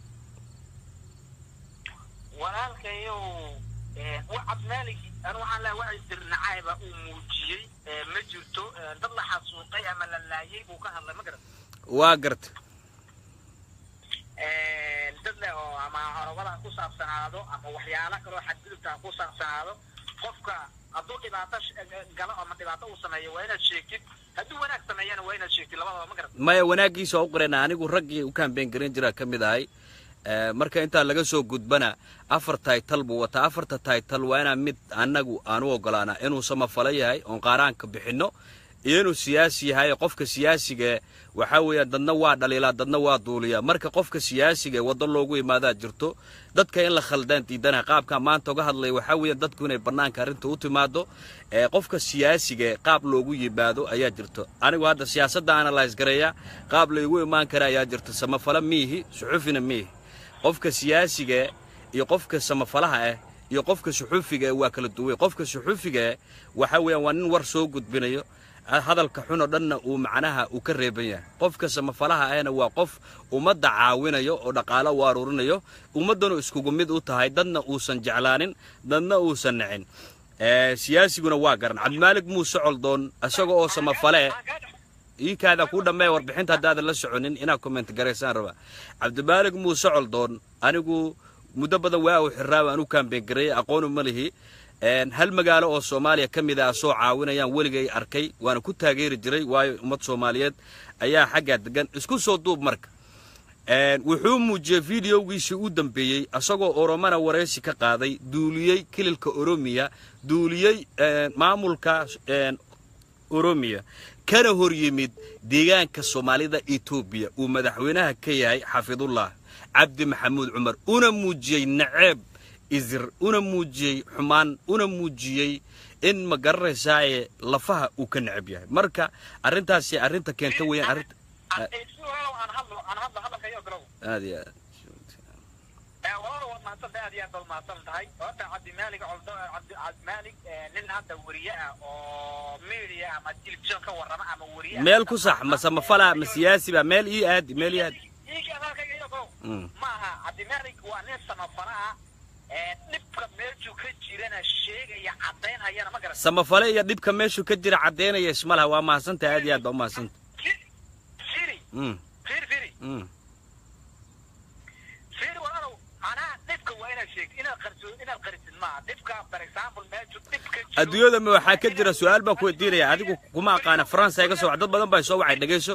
walaalkayo Cabdi Malik أنا وعلى وعي النعايبة وموجي ما جرتو ضل حاسوقي أما لا يجيبوا كهلا مقرد واقرت ضل أما ولا قصة سنادو أما وحيالك روح حدلت قصة سنادو قفك أدوك بعطش قال أما تبعطه وسماية وين الشيكت هدو وينك سماية وين الشيكت لا مقرد ما وناقي سوق رنا أنا يقول رجي وكان بين جرينجرا كم ذاي marka inta laga soo gudbana afar title buu wata afarta title waana mid anagu aan u ogolaana inuu samafala yahay on qaaraanka bixino inuu siyaasi yahay qofka siyaasiga waxa weeyaan dadna waa dhaliila dadna waa duuliya marka qofka siyaasiga wada loogu imaada jirto dadka in la khaldaan diidana qaabka maanta uga hadlay waxa weeyaan dadku inay banaanka arinta u timaado qofka siyaasiga qaab loogu yimaado ayaa jirto anigu hadda siyaasadda analyze gareeya qaab loogu imaan kara ayaa jirto samafala miihi suxufina miihi qofka siyaasiga iyo qofka samafalaha iyo qofka suxufiga waa kala duwan qofka suxufiga waxa weeyaan waa nin war soo gudbinayo hadalka xuno dhanna uu macnaha uu ka reeban yahay qofka samafalaha ahna waa qof ummadda caawinayo oo dhaqaale u aruurinayo ummadana iskugu mid u tahay dadna uusan jeclaanin dadna uusan nacin siyaasiguna waa garan Cabdimaalig Muuse Coldoon asaga oo samafale kaada ku dhamay warbixinta hadaad la soconin ina comment gareysaan raba Cabdimaalig Muuse Coldoon anigu muddo badan waa u xiraab anu campaign gareey aqoon uma lihi hal magaalo oo Soomaaliya kamid ah soo caawinayaan waligay arkay waana ku taageeri jiray waayo ummad Soomaaliyeed ayaa xagga degan isku soo duub marka wuxuu muujiyay fiidiyogiisa u dambeeyay asagoo Oromana wareysi ka qaaday duuliyay kililka Oromiya duuliyay maamulka Oromiya kana hor yimid deegaanka Soomaalida Ethiopia uu madaxweynaha ka yahay Xafidullah Cabdi Maxamuud Cumar una muujiyay naceeb izir una muujiyay xumaan una muujiyay in ma garanaysaa lafaha uu ka nacab yahay marka arintaasi arinta keenta weeyaan arinta هذه والله ما صدق هذه أفضل ما صلت هاي وأنت عبد المالك عبد المالك لأن هذا ورياء أو ميريا ما تلفزيون كورة مع ورياء مالك صح ما سمفلا ما سياسي بقى مال إيه هاد مال إيه هاد ما عبد المالك وأنيس سمفلا نبقى ميرجو كجيرنا الشيء يا عدين هاي أنا ما قرأت سمفلا يا نبقى ميرجو كجير عدين يشملها وما سنت هذه هاد وما سنت فيري فيري adduunyada ma waxa ka jira su'aal baa ku weydiinaya adigu kuma aqaan Faransa iga soo dad badan baa soo wacay dhageyso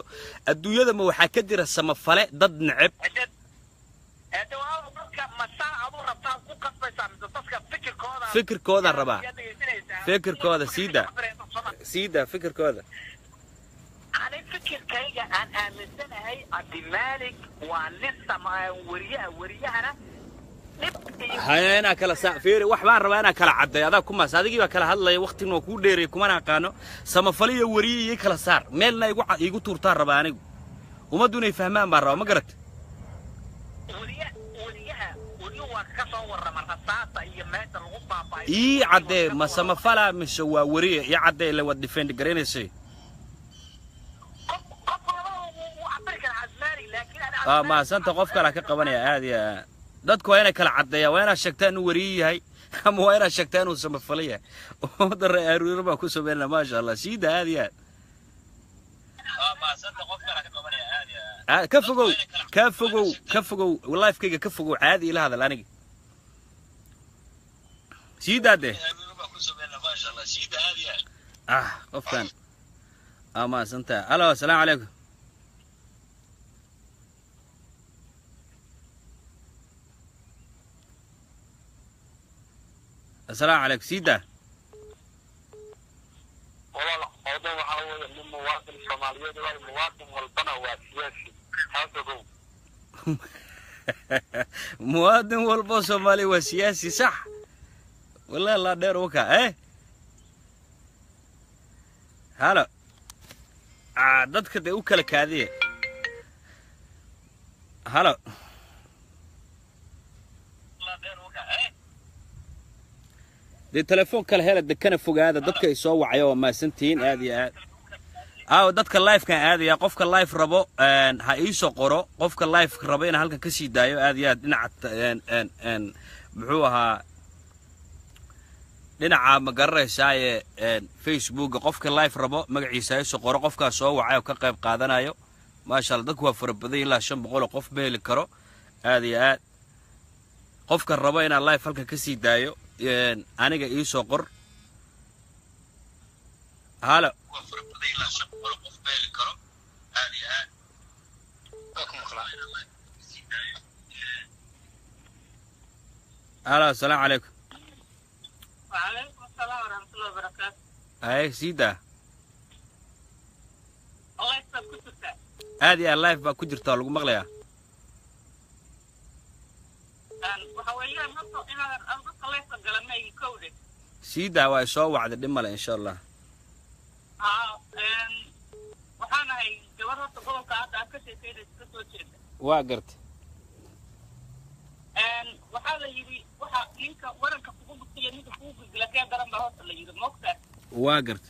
adduunyada ma waxa ka jira samafale dad nacib fikirkooda raba fikirkooda siida fikirkooda أنا فكر كيجا أن أمسنا هاي عبد المالك ولسه ما وريها هاي أنا كلا سافير وحبان ربنا أنا كلا عدي هذا كم صادقي بكلا هلا وقت إنه كود ديري كم أنا كانوا سمفلي وريه كلا صار مالنا يقول تورتار رباني وما دوني فهمان برا ما قرت وريها كسور مرة يمات الغبة إيه عدي ما سمفلا مش هو وريه يا عدي لو الديفند جرينسي ما سنت قفك لك قبني هذه dadku waa inay kala cadeeyaan waa inay sheegtaan uu wariyahay ama waa inay sheegtaan uu samafalaya oo dar aruur ba ku sameeyna ma sha Allah sida hadiya ma santa qofka la qabanaya hadiya ka fogow live kayga ka fogow caadi ila hadal aniga sida de ku sameeyna ma sha Allah sida hadiya qofkan ma santa alo assalaamu alaykum السلام عليكم سيدة والله موضوع هو من مواطن الصوماليين والمواطن والبنا والسياسي هذا هو مواطن والبنا صومالي والسياسي صح والله الله دير وكا هلا dadka de u kala kaadiye halo دي تلفون كله هلا دكنا فوق هذا دتك يسوي عيوة ما سنتين هذه دتك اللايف كان هذه قفك اللايف ربو هايسو قرو قفك اللايف ربينا هلك كسي دايو هذه دينعت ان بحوها دينعا مقريساي فيسبوك قفك اللايف ربو مقعيسا يسو قرو قفك سو عيو كقيب قادنايو ما شاء الله دك waa farbadii ilaa 500 qof beeli karo هذه قفك ربينا اللايف هلك كسي دايو aniga ii soo qor halo هلا السلام عليكم. وعليكم السلام ورحمة الله وبركاته. هاي سيدا الله يسلمك كنت هذه اللايف بقى كجرتا لو مقليا وحواليها نصو إنا أنقص الله يسلم قلنا يكودي سيدا واي سو وعد دمله ان شاء الله. وحانا هي جوارها تقولون كعادة أكشي كيدا تكسو جيدا واقرت وحالا يبي وحا ينكا ورنكا فقوق السيانيك فقوق لكي درم بهوس اللي يبي موقتا واقرت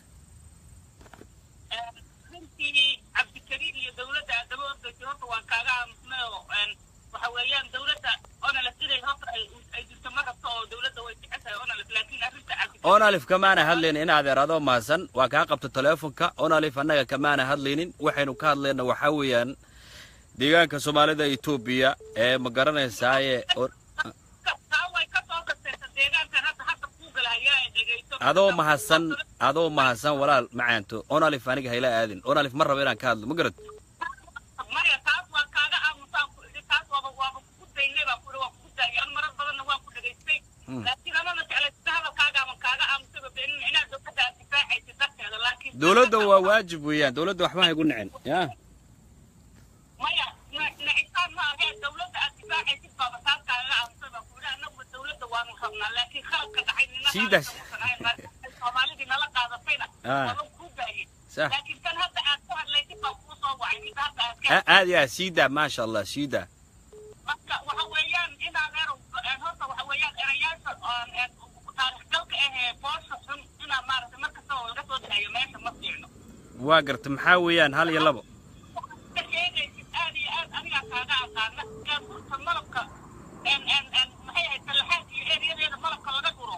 runtii cabdikariim iyo dawladda aadaba ordaysa horta waan kaaga aamusnayo waxa weeyaan dawladda onalef inay horta ay jirto ma rabto oo dawladda way jeceshahay onalef laakiin arrinta onalef kamaana hadlaynin in adeer adoo maasan waa kaa qabta teleefonka onalef annaga kamaana hadlaynin waxaynu ka hadlayna waxaa weeyaan deegaanka soomaalida Itoobiya ee ma garanaysaaye way ka soo gasaysa deegaankan hadda kuu galahayaa ee dhegayso adoo mahadsan walaal macaanto onalef aniga hayla aadin onalef mar raba inaan ka hadlo ma garad maya taas waa kaaga aamusaan ku idhi taas waaba ku daynay baa ku daayay an marar badanna waan ku dhegaystay laakiin anana jeclaysta hadalkaaga ama kaaga aamusaba beenin inaad dowladda aad difaacaysa darteeda laakiin dowladda waa waajib weeyaan dowladda waxba haygu nicin yaa maya nacitaan ma ahee dowladda aad difaacaysid baaba taas kaaga aamusaba ku idhi annagu dowladda waanu rabnaa laakiin khaladka dhacay soomaalidii nala qaadatayna waaba ku daayay laakiin tan hadda aad ku hadlaysid baa kuu soo wacay mid hadda aad aad yaa siida maasha allah siida marka waxa weeyaan inaan horta waxa weeyaan erayaasha taariikh galka ahee boosha xun inaan maaragtay mar kastaba laga soo daayo meesha ma fiicno waa garta maxaa weeyaan hal iyo labo ka sheegaysid aad iyo aad anigaa kaaga aqaana gurta malabka maxay ahayd talaxaad iyo ereyadeeda malabka laga guro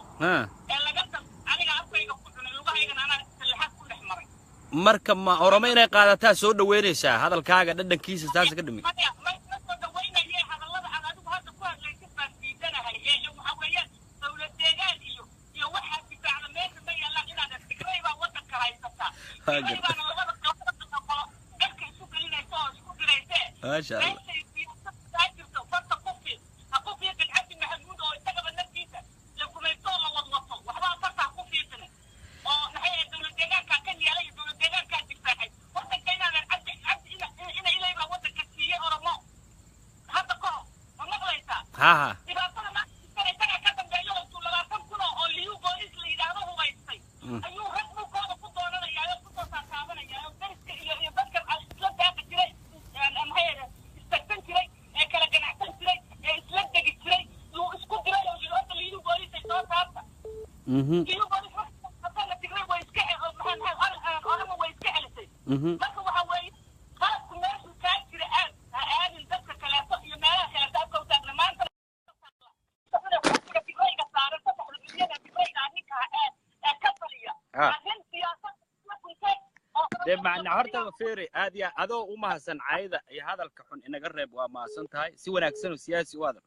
laga aniga afkayga ku cunay lugahaygana anaa talaxaad ku dhex maray marka ma oroma inay qaadataa soo dhaweynaysaa hadalkaaga dhadhankiisa taas ka dhimi ما شاء الله ها معنا هرتا فيري هذه أدو وما سن عايدة هذا الكحون إن قرب وما سنتهاي سوى نكسن سياسي وهذا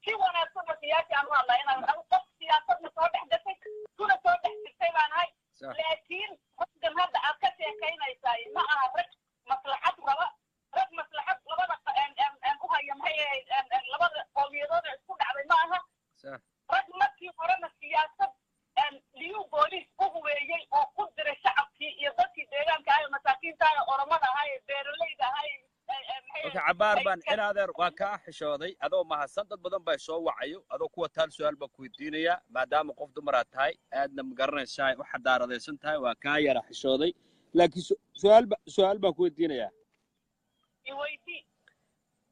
سوى نكسن سياسي أنا والله أنا أقصد سياسة نصور حدثك كل صور حدثك أنا هاي لكن قدم هذا أكثر كينا يساي ما أعرف مصلحة رب مصلحة لبض أن أوها يوم هي لبض قوميضان تكون على معها رب مكي ورنا السياسة ليو بوليس هو يجي وقدر الشعب في يضطي ديران كاي مساكين تاي أورمانا هاي بيرليدا هاي عبار بان إن هذا واقع حشودي هذا ما هالسنت بدن بيسوا وعيو هذا قوة تال سؤال بكويتينيا ما دام قفت مرات هاي أدنى مقرن الشاي واحد دار هذا سنت هاي واقع يرى حشودي لكن سؤال بكويتينيا يويتي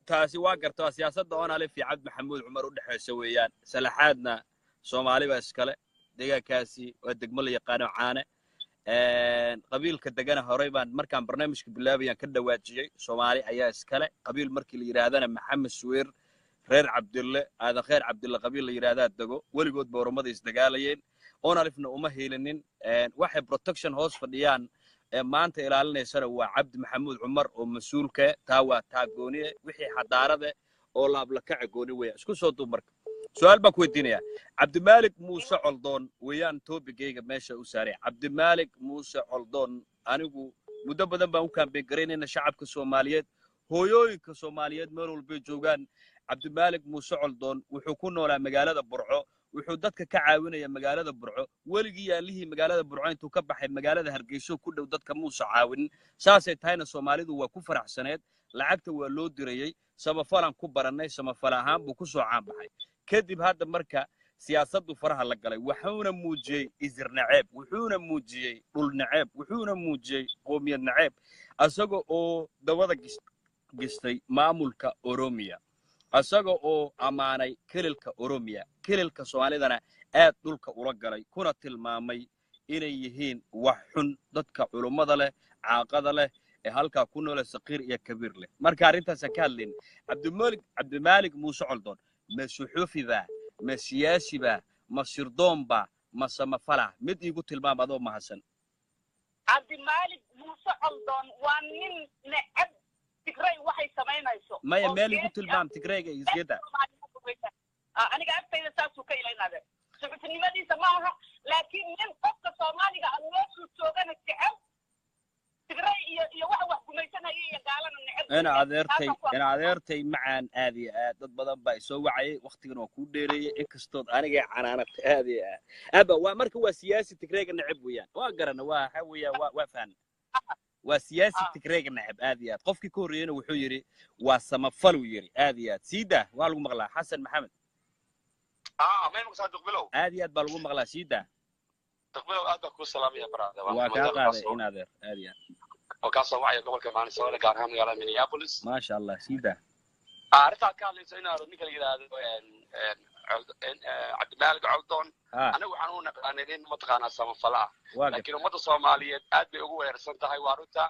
تاسي واقع توا سياسة دون عليه في عبد محمود عمر ودحي سويان سلحادنا صومالي بسكله deegaankaasi waa degmo la yaqaan caane qabiilka degana horay baan markaan barnaamijka bilaabayaan ka dhawaajiyay Soomaali ayaa iskale qabiil markii la yiraahdana Maxamed Suweer reer Cabdulle aada khair Cabdulle qabiil la yiraahdaa dago waligood boormada is dagaalayeen oo alifna uma heelinin waxay protection hoos fadhiyaan maanta ilaalinaysa waa Cabdi Maxamuud Cumar oo mas'uulka taa waa taagooniye wixii xadaarada oo laab la kac gooni weey isku soo dumarka سؤال بكويدينيا عبد المالك موسى علدون ويان توبي جيجا ماشى أساري عبد المالك موسى علدون أنا جو مدبدا بقى كان بيجرين إن شعب كسوماليات هويوي كسوماليات مروا البيجوجان cabdimaalig muuse coldoon wuxuu ku noolaa magaalada burco wuxuu dadka ka caawinaya magaalada burco weligii yaalihii magaalada burco intuu ka baxay magaalada hargeyso ku dhow dadka muuse caawinin saasay tahayna soomaalidu waa ku faraxsaneed lacagta waa loo dirayey samafalaan ku barannay samafal ahaan buu ku soo caanbaxay kadib hadda marka siyaasaddu faraha la galay wuxuuna muujiyey isir naceeb wuxuuna muujiyey dhul naceeb wuxuuna muujiyey qoomiyad naceeb asaga oo dawada gistay maamulka oromiya asaga oo amaanay kililka oromiya kililka soomaalidana aad dhulka ula galay kuna tilmaamay inay yihiin wax xun dadka culummada leh caaqada leh ee halkaa ku noole saqiir iyo kabiir leh marka arrintaasaan ka hadlayn cabdimaalig muuse coldoon ma suxuufiba ma siyaasiba ma sirdoonba ma samafala mid iigu tilmaam adoo mahadsan cabdimaalig muuse coldoon waa nin necab tigray waxay samaynayso maya meel iigu tilmaam tigrayga isyada aniga agtayda saasuu ka ilaynaade suxufinimadiisa ma aha laakiin nin qofka soomaaliga aan meeshuu joogana jecel tigray iyo waxa wax gumaysanaya iyo gaalana necab ina adeertay macaan aad iyo aad dad badan baa isoo wacayay waqtigan waa kuu dheereeyey inkastood aniga canaanatay aad iyo aad aba waa marka waa siyaasi tigrayga necab weeyaan waa garana waa waxa weeyaan waa fahn waa siyaasi tigrayga necab aad iyo aad qofkii ka horreeyayna wuxuu yidhi waa samafaluu yidhi aad iyo aad siida waa lagu maqlaa xasan maxamed meel saa duqbilow aad iyo aad baa lagu maqlaa siida duqbilow aad baa kuu salaamaya baraada waa kaa qaaday in adeer aad iyo aad oo ka soo wacay gobolka Minnesota gaar ahaan magaalada Minneapolis ma sha Allah siida arrinta ka hadlayso inaad ninka la yiraahdo cabdimaalig coldoon anagu waxaan u naqaanay in mataqaanaa samafala laakiin ummadda Soomaaliyeed aad bay ugu weerarsan tahay waa runta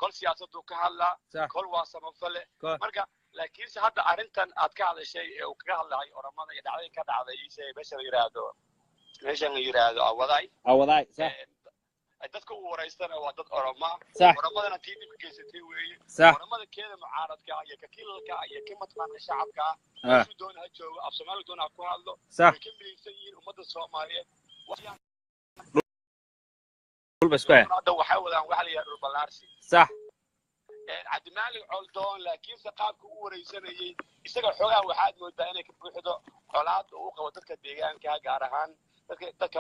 kol siyaasaddu ka hadlaa kol waa samafale marka laakiin hadda arrintan aad ka hadashay ee uu kaga hadlay oramada iyo dhacday ka dhacday isay meesha la yiraahdo awaday sax dadka uu wareystana waa dad oroma oromadana tii dib geysatay weeye oromada keeda mucaaradka iyo ka kilalka iyo ka matqaana shacabka si doon ha joogo af Soomaali doon ha ku hadlo way ka midaysan yihiin ummadda Soomaaliyeed hadda waxay wadaan waxa la yiraahdo balaarsi sax cabdimaalig coldoon laakiin qaabka uu wareysanayay isaga xogaa waxaad moodaa inay ka buuxdo colaad uu qabo dadka deegaanka gaar ahaan dadka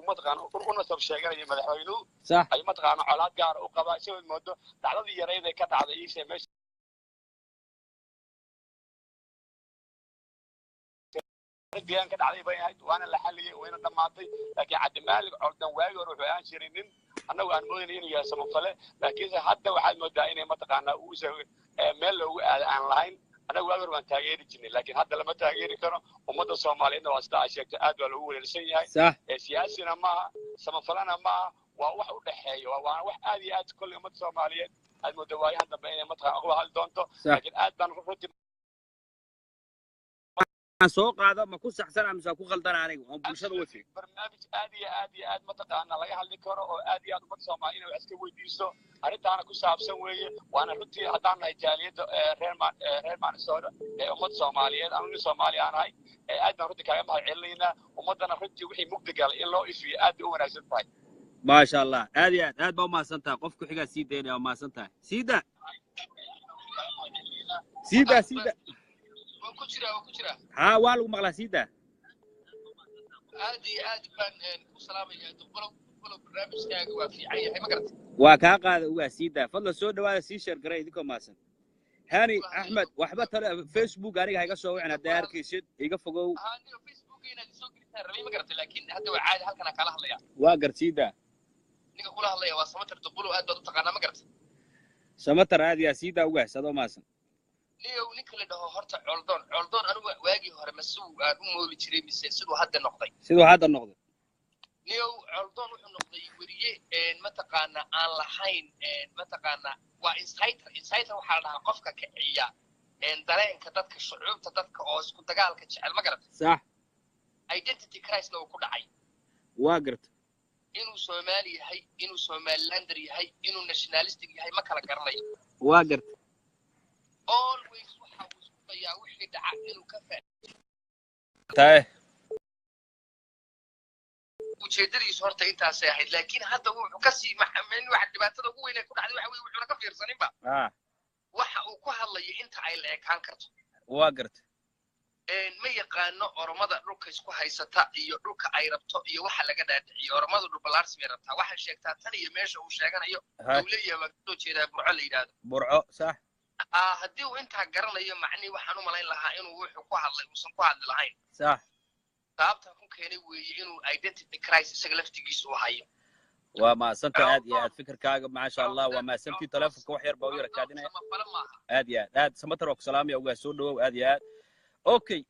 mataqaana una soo sheeganaya madaxweynuhu ay mataqaana colaad gaar u qabaa isagoo moodo dhacdadii yareyd ee ka dhacday isha meesha deegaanka dhacday bay ahayd waana la xaliyay wayna dhamaatay laakiin cabdimaalig coldoon waagi hore wuxuu aan jirinin annagu aan moodayna inuu yahay samafale laakiin hadda waxaad moodaa inay mataqaana uu meel loogu aado aan lahayn anagu waagi hore waan taageeri jirnay laakiin hadda lama taageeri karo ummadda Soomaaliyeedna waa sida ay sheegtay aad baa loogu weerarsan yahay siyaasina maaha samafalana maaha waa wax u dhaxeeya waa wax aad iyo aad kulli ummadda Soomaaliyeed aad moodaa waayahan dambe inay mataqaana uga hadli doonto laakiin aad baan runtii soo qaado ma ku saxsan ama ku qaldan aniga oo bulshada wasi barnaamij aad iyo aad mataqaana laga hadli karo oo aad iyo aad ummadda Soomaaliyeed wax iska weydiiso arrintaana ku saabsan weeye waana runtii haddaan nahay jaaliyadda reer Minnesota ee ummadda Soomaaliyeed anu nin Soomaali aan ahay aad baan runtii kaaga mahad celinaynaa ummaddana runtii wixii mugdi galay in loo ifiyo aad bay u wanaagsan tahay ما شاء الله هذه هذا ما سنتها قفك حاجة سيدة ما سنتها سيدة وكجرا ها والو مغلا سيدة عادي بان سلام يا دبلو برنامج كاغ وفي عي ما قرت وكا قاد وا سيدة فضل سو دواده سي شير غري ديكو ماسن هاني احمد وحبه فيسبوك انيغا هيغا سو وعنا داركيسد ايغا فوغو هاني فيسبوك ina soo gelisaa rabay ma gartay laakiin hadda waa caadi halkan kala hadlaya waa garsiida ninka kula hadlaya waa samatar dubulu aad baad u taqaanaa ma gartay samatar aad yaa siida uga sado maasan niyow ninka la dhaho horta coldoon anigu waagi hore masuu aan u mooli jiray mise sidoo hadda noqday niyow coldoon wuxuu noqday wariye ma taqaana aan lahayn ma taqaana waa insider waxa la dhahaa qofka kiciya dareenka dadka shucuubta dadka oo isku dagaalka jecel ma gartay sax identity crisis oo ku dhacay waa gartay inuu Soomaali yahay inuu Somalilander yahay inuu nationalistic yahay ma kala garanayo waa gartay always waxa uu isku dayaa wixii dhaca inuu ka tahay ujeedadiisu horta intaas ay ahayd laakiin hadda wuxuu ka sii maxameyn wax dhibaatada ugu weyn ee ku dhacday waxa weeye wuxuu ka fiirsaninba waxa uu ku hadlayo inta ay leekaan karto واقرت ما يقانو أرمضة روك يسكو هيستا iyo dhulka ay rabto iyo waxa laga dhaadhiciyo ormadu dhul balaars bay rabtaa waxa sheegtaa tan iyo meesha uu sheeganayo dawladda waa soo jeedaa burco la yiraahdo burco sax haddii uu inta garanayo macni waxaan u malayn lahaa inuu wuxuu ku hadlay uusan ku hadli lahayn sax sababta ku keenay weeye inuu identity crisis isaga laftigiisu u hayo وما سنت عادي عاد فكر كاغ ما شاء الله وما سنتي تلفك وحير باوير كادنا عادي عاد سمتر وسلام يا اوغا سو دو عادي عاد اوكي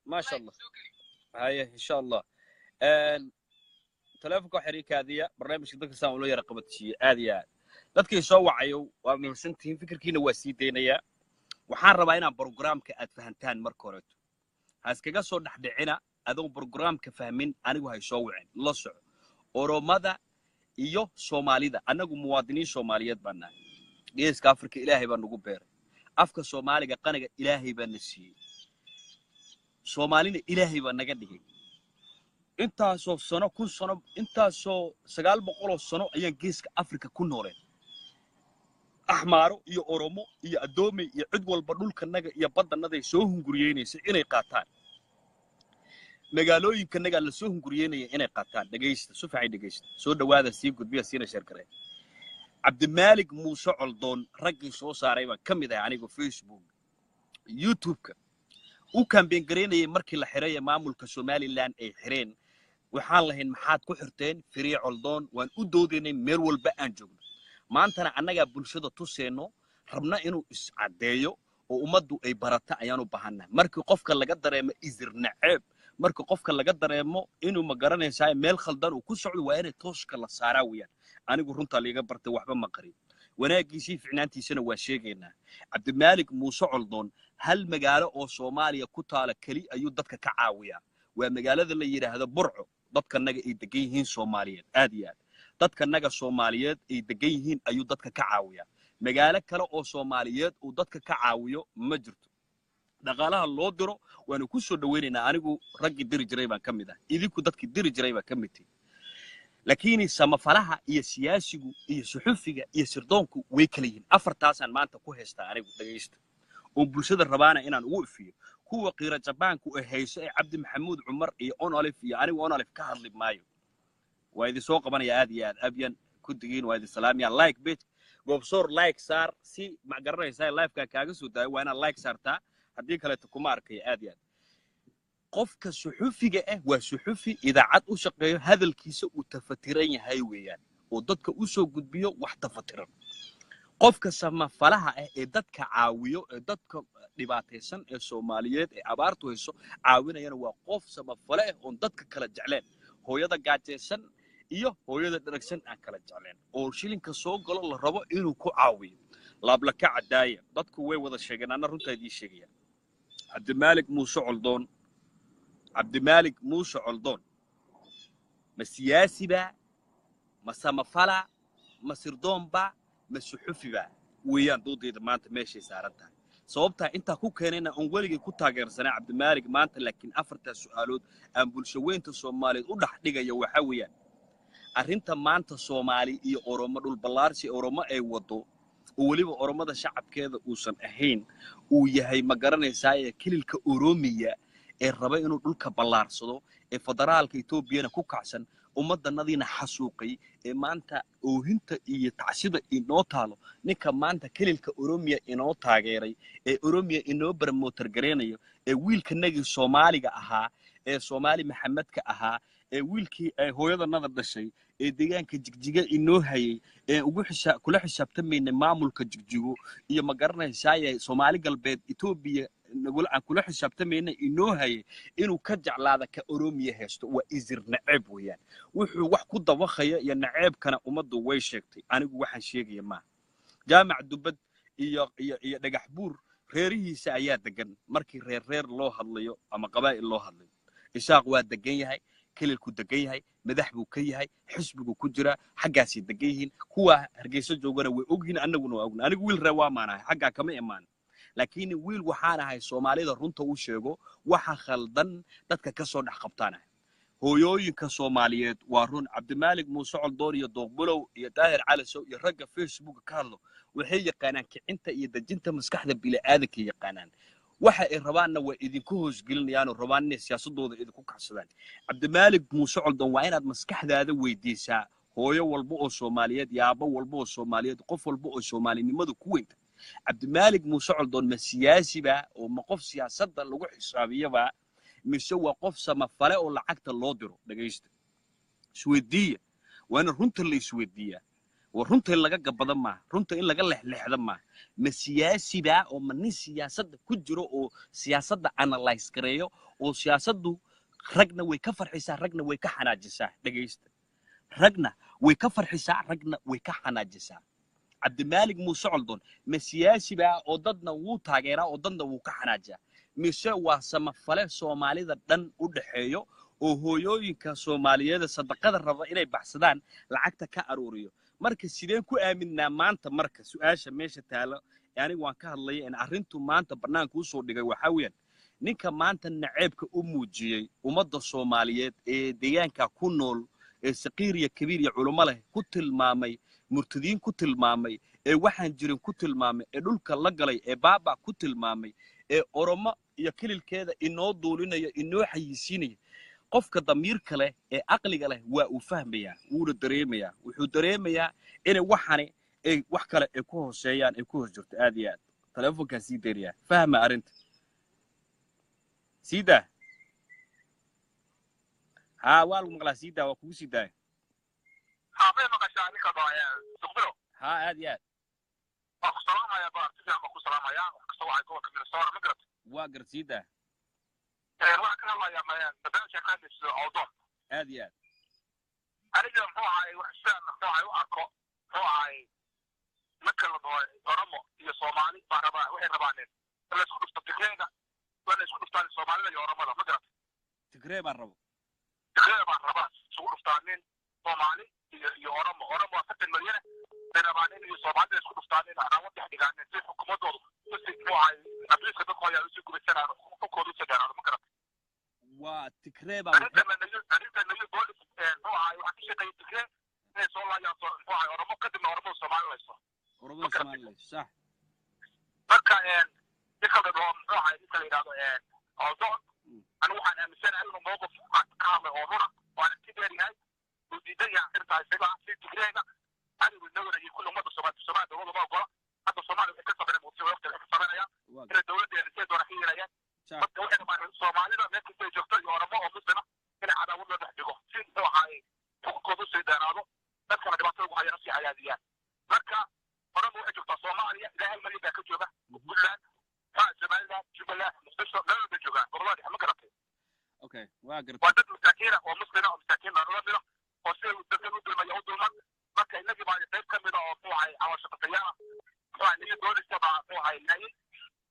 ما شاء الله هاي ان شاء الله تلفك وحير كاديا برنامج دك سان لو يرا قبدشي عادي عاد dadkii soo wacayo waa mahadsantiin fikirkiina waa sii deynaya waxaan rabaa inaan barnaamijka aad fahantaan marka hore ha iskaga soo dhaxdhicina adoo barnaamijka fahmin anigu hay soo wacin la soco oromada iyo Soomaalida anagu muwaadiniin Soomaaliyeed baan nahay geeska Afrika Ilaahay baa nagu beeray afka Soomaaliga qaniga Ilaahay baa nasiiyay Soomaalina Ilaahay baa naga dhigay intaasoo sano kun sano intaasoo 900 sano ayaan geeska Afrika ku nooleen axmaaro iyo oromo iyo adoomay iyo cid walba dhulkanaga iyo badanaday soo hunguriyeynaysa inay qaataan magaalooyinkanaga la soo hunguriyeynaya inay qaataan dhageysta sufay dhageysta soo dhawaada sii gudbiya siina sheerkareen Cabdimaalik Muuse Coldoon ragii soo saaray baan kamid ah anigu Facebook YouTube-ka uu campaign gareynayay markii la xiray maamulka Somaliland ay xireen waxaan lahayn maxaad ku xirteen Firii Coldoon waan u doodeynay meel walba aan joogno maantana annaga bulshada tuseeno rabna inuu is cadeeyo oo umadu ay barata ayaan u baahanaa markii qofka laga dareemo isir naceeb markii qofka laga dareemo inuu ma garanaysaa meel khaldan uu ku socdo waa inay tooska la saaraa weeyaan anigu runta liiga bartay waxba ma qarin wanaagiisii ficnaantiisana waa sheegaynaa Cabdimaalik Muuse Coldoon hal magaalo oo Soomaaliya ku taala kali ayuu dadka ka caawiyaa waa magaalada la yiraahdo Burco dadkanaga ay degan yihiin Soomaaliyeed aad iyo aad dadkanaga Soomaaliyeed ay degan yihiin ayuu dadka ka caawiyaa magaalo kale oo Soomaaliyeed uu dadka ka caawiyo ma jirto dhaqaalaha loo diro waanu ku soo dhaweynaynaa anigu ragii diri jiray baan kamid ah idinku dadkii diri jiray baan kamid tahay laakiin samafalaha iyo siyaasigu iyo suxufiga iyo sirdoonku way kala yihiin afartaasaan maanta ku heystaa anigu dhageysta oo bulshada rabaana inaan ugu ifiyo kuwa qiira Jabaanku ee hayso ee Cabdi Maxamuud Cumar iyo Onolif iyo anigu Onolif ka hadli maayo waa idin soo qabanaya aad iyo aad abyan ku digeen waa idin salaamiya like page goobsoor like saar si ma garanaysaa live-ka kaaga soo daayo waa inaad like saartaa haddii kale kuma arkay aad iyo aad qofka suxufiga ah waa suxufi idaacad u shaqeeyo hadalkiisa uu tafatiran yahay weeyaan oo dadka u soo gudbiyo wax tafatiran qofka samafalaha ah ee dadka caawiyo ee dadka dhibaataysan ee Soomaaliyeed ee abaartu hayso caawinayana waa qof samafale ah oo dadka kala jecleen hooyada gaajeysan iyo hooyada dharagsan aan kala jecleen oo shilinka soo galo la rabo inuu ku caawiyo laabla ka cadaaya dadku way wada sheegeen ana runta idin sheegaya Cabdimaalik Muuse Coldoon ma siyaasiba ma samafala ma sirdoonba ma suxufiba weeyaan doodeeda maanta meeshay saaran tahay sababta inta ku keenayna on weligii ku taageersanay Cabdimaalik maanta laakiin afarta su'aalood aan bulshaweynta Soomaaliyeed u dhax dhigayo waxa weeyaan arrinta maanta Soomaali iyo Oromo dhul balaarsi Oromo ay wado oo waliba Oromada shacabkeeda uusan ahayn uu yahay ma garanaysaa kililka Oromiya ee raba inuu dhulka balaarsado ee federaalka Itoobiya ku kacsan ummadanadina xasuuqay ee maanta oohinta iyo tacsida inoo taalo ninka maanta kililka Oromiya inoo taageeray ee Oromiya inoo barmootar gareenayo ee wiilkanagii Soomaaliga ahaa ee Soomaali Maxamedka ahaa ee wiilkii ay hooyadanada dhashay ee deegaanka jigjiga inoo hayay ee ugu kula xisaabtamayna maamulka jigjigo iyo ma garanaysaa Soomaali galbeed Itoobiya nagula aan kula xisaabtamayna inoo hayay inuu ka jeclaada ka Oromiya heesto waa isir naceeb weeyaan wuxuu wax ku dabaqaya iyo naceebkana umadu way sheegtay anigu waxaan sheegaya ma jaamac dubad iyo dhagax buur reerihiisa ayaa degan markii reer loo hadlayo ama qabaa'il loo hadlayo isaaq waa degan yahay kililku degan yahay madax buu ka yahay xisbigu ku jira xaggaasi degan yihiin kuwa hargeysa joogana way ogyihiin annaguna waa ogna anigu wiil reewaa maanahay xagga kama imaan laakiin wiil waxaan ahay Soomaalida runta u sheego waxa khaldan dadka ka soo dhax qabtaan hooyooyinka Soomaaliyeed waa run Cabdimaalik Muuse Coldoon iyo Dooqbulow iyo Daahir Calisow iyo ragga Facebook ka hadlo waxay yaqaanaan kicinta iyo dajinta maskaxda bini'aadamka yaqaanaan waxa ay rabaanna waa idinku hoosgelinayaan oo rabaan inay siyaasadooda idinku kacsadaan cabdimaalig muuse coldoon waa inaad maskaxdaada weydiisaa hooyo walba oo Soomaaliyeed yaabo walba oo Soomaaliyeed qof walba oo Soomaalinimadu ku weynta cabdimaalig muuse coldoon ma siyaasiba oo ma qof siyaasadda lagu xisaabiyaba mise waa qof samafale oo lacagta loo diro dhageysta isweydiiya waa in runta la isweydiiyaa ورنت اللي جا بدن ما رنت إلا جا لحد ما مسياسي أو من سياسة كجرو أو سياسة أنا الله يسكريه أو سياسة دو رجنا ويكفر حسا رجنا ويكحنا جسا دقيست رجنا ويكفر حسا رجنا ويكحنا جسا عبد المالك موسى علدون مسياسي أو ضدنا وتاجرا أو ضدنا وكحنا جا مسا وسما فله سومالي ضدن ودحيو أو هويو كسومالية ذا صدقة الرضا إلى بحثان لعكت كأروريو marka sideen ku aaminaa maanta marka su'aasha meesha taalo yani waan ka hadlay in arintu maanta barnaamijku u soo dhigay waxa weeyaan ninka maanta naceebka u muujiyay ummadda Soomaaliyeed ee deegaanka ku nool ee saqiir iyo kabiir iyo culimo leh ku tilmaamay murtadiin ku tilmaamay ee waxaan jirin ku tilmaamay ee dhulka la galay ee baaba ku tilmaamay ee oromo iyo kililkeeda inoo duulinayo inoo xayisiinaya qofka damiirka leh ee aqliga leh waa uu fahmaya wuu dareemaya wuxuu dareemaya in waxani ay wax kale ay ku hooseeyaan ay ku hoos jirto aad iyo aad telefoonka sii deeriya fahma arinta sida ha waa lagu maqlaa sida waa kugu sii daay ha bay maqashaa ninka baaya suqbiro ha aad iyo aad waa ku salaamaya baartida ama ku salaamaya wax kasta waxay ku kamid soo magrad waa garsida waa ka hadlaya mayaan dadka qaadayso awdoon aad iyo aad aniga maxay wax saan maxay u arko maxay marka la doono oromo iyo Soomaali baa waxay rabaan la isku dhufto Tigreega wala isku dhuftaan Soomaalida iyo oromada magrad Tigreeg baa rabo isku dhuftaan Soomaali iyo oromo waa 7 milyan rabaan in Soomaalida isku dhuftaan ana wada dhigaan si xukuumadoodu si waxay abriska dadku ayaa isku gubsanaan xukunkoodu sagaraan magrad waa Tigreeg baa arinta nayo booliis waxay wax ka shaqeeyay Tigreeg inay soo laayaan waxay oromo kadibna oromo Soomaalilayso صح marka dikada oo waxay inta la yiraahdo awdoon anu waxaan aaminsanahay inuu mowqif cad ka hadlay oo runa waan tideeriyahay udiidaya inta isaga si Tigreega anigu dawladda iyo kullu ummadda Soomaaliya wada ogola hadda Soomaaliya waxay ka sameeyeen waqti ka sameeyaan in dawladda ay door xiriirayaan marka waxay maahan Soomaalida meesha ay joogto iyo oromo oo midna in cadaawad la dhaxdigo si waxay xukunkoodu sii dheeraado dadka dhibaatada ugu hayaan si cayaadiyaan marka oromo waxay joogtaa Soomaaliya ilaahay mariga ka jooga Puntland Soomaaliya Jubaland muqdisho dawladda jooga gobolada ma garatay okay waa gartay waa dad masaakiin oo muslimiin oo masaakiin nolol oo si uu dadku u dulmay oo dulman marka inaga baa qayb ka mid ah oo waxay awasho qatayana waa niyo doonista baa waxay leeyahay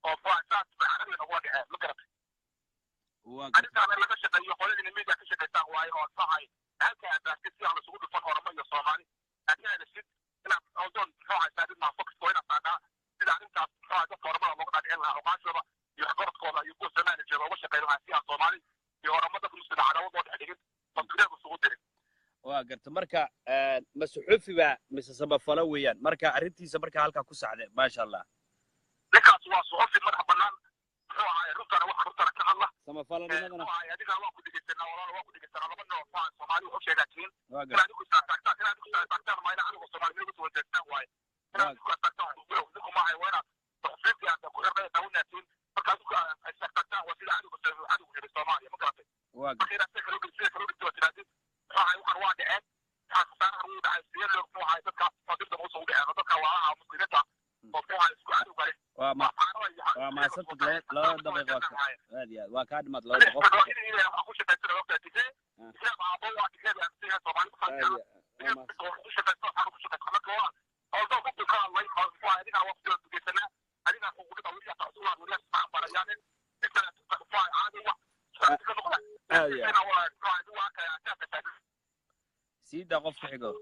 oo faasaad bacrin ugu dhacay ma garatay waa gartay laga shaqeeyo qoladii media ka shaqeeyay waayo oo sahay halka aad si aan isugu dhufan oromo iyo Soomaali aad sid ina awdoon waxay saadid ma focus ko ina saada sida arintaas waxaa dadka oromo looga dhacay lahaa oo qaashaba iyo xogorkooda iyo ku sameeyay jiro uga shaqeeyay si aan Soomaali iyo oromo dadku sida cadaawad oo dhigin fadhiga isugu diray waa gartay marka masuxufi ba mise sabafalo weeyaan marka arintiisa marka halka ku saxday ma sha Allah ninkaas waa suxufi madax banaan waxay runta wax runta ka hadla samafalanimadana waxay adiga waa ku dhigaysanaa walaal waa ku dhigaysanaa laba nooc oo Soomaali u sheegayeen inaad ku saartaa ma ina anigu Soomaali ugu soo jeestaa waay inaad ku saartaa dadku ma ay weena suxufi aad ku xirnay dawladtiin marka dadku ay saartaa waa sida anigu Soomaali ma garatay waa marka si kale u tiraadid waxay waa dhaceen xasaanaha uu dhacay si loo waxay dadka fadilda u soo dhaceen dadka waa muslimiinta oo waxay isku adu galay waa ma sabta loo daqiiqo aad iyo waa ka dhimad loo daqiiqo ku shaqeeyay waqti tigay sida ma abo waa tigay sida Soomaali ku shaqeeyay ku shaqeeyay oo dad ku ka Allah waa adiga waqti oo tigayna adiga ku ku dhaw iyo taasoo wala ma barayaan inta waa caadi wax سيدا قف حقه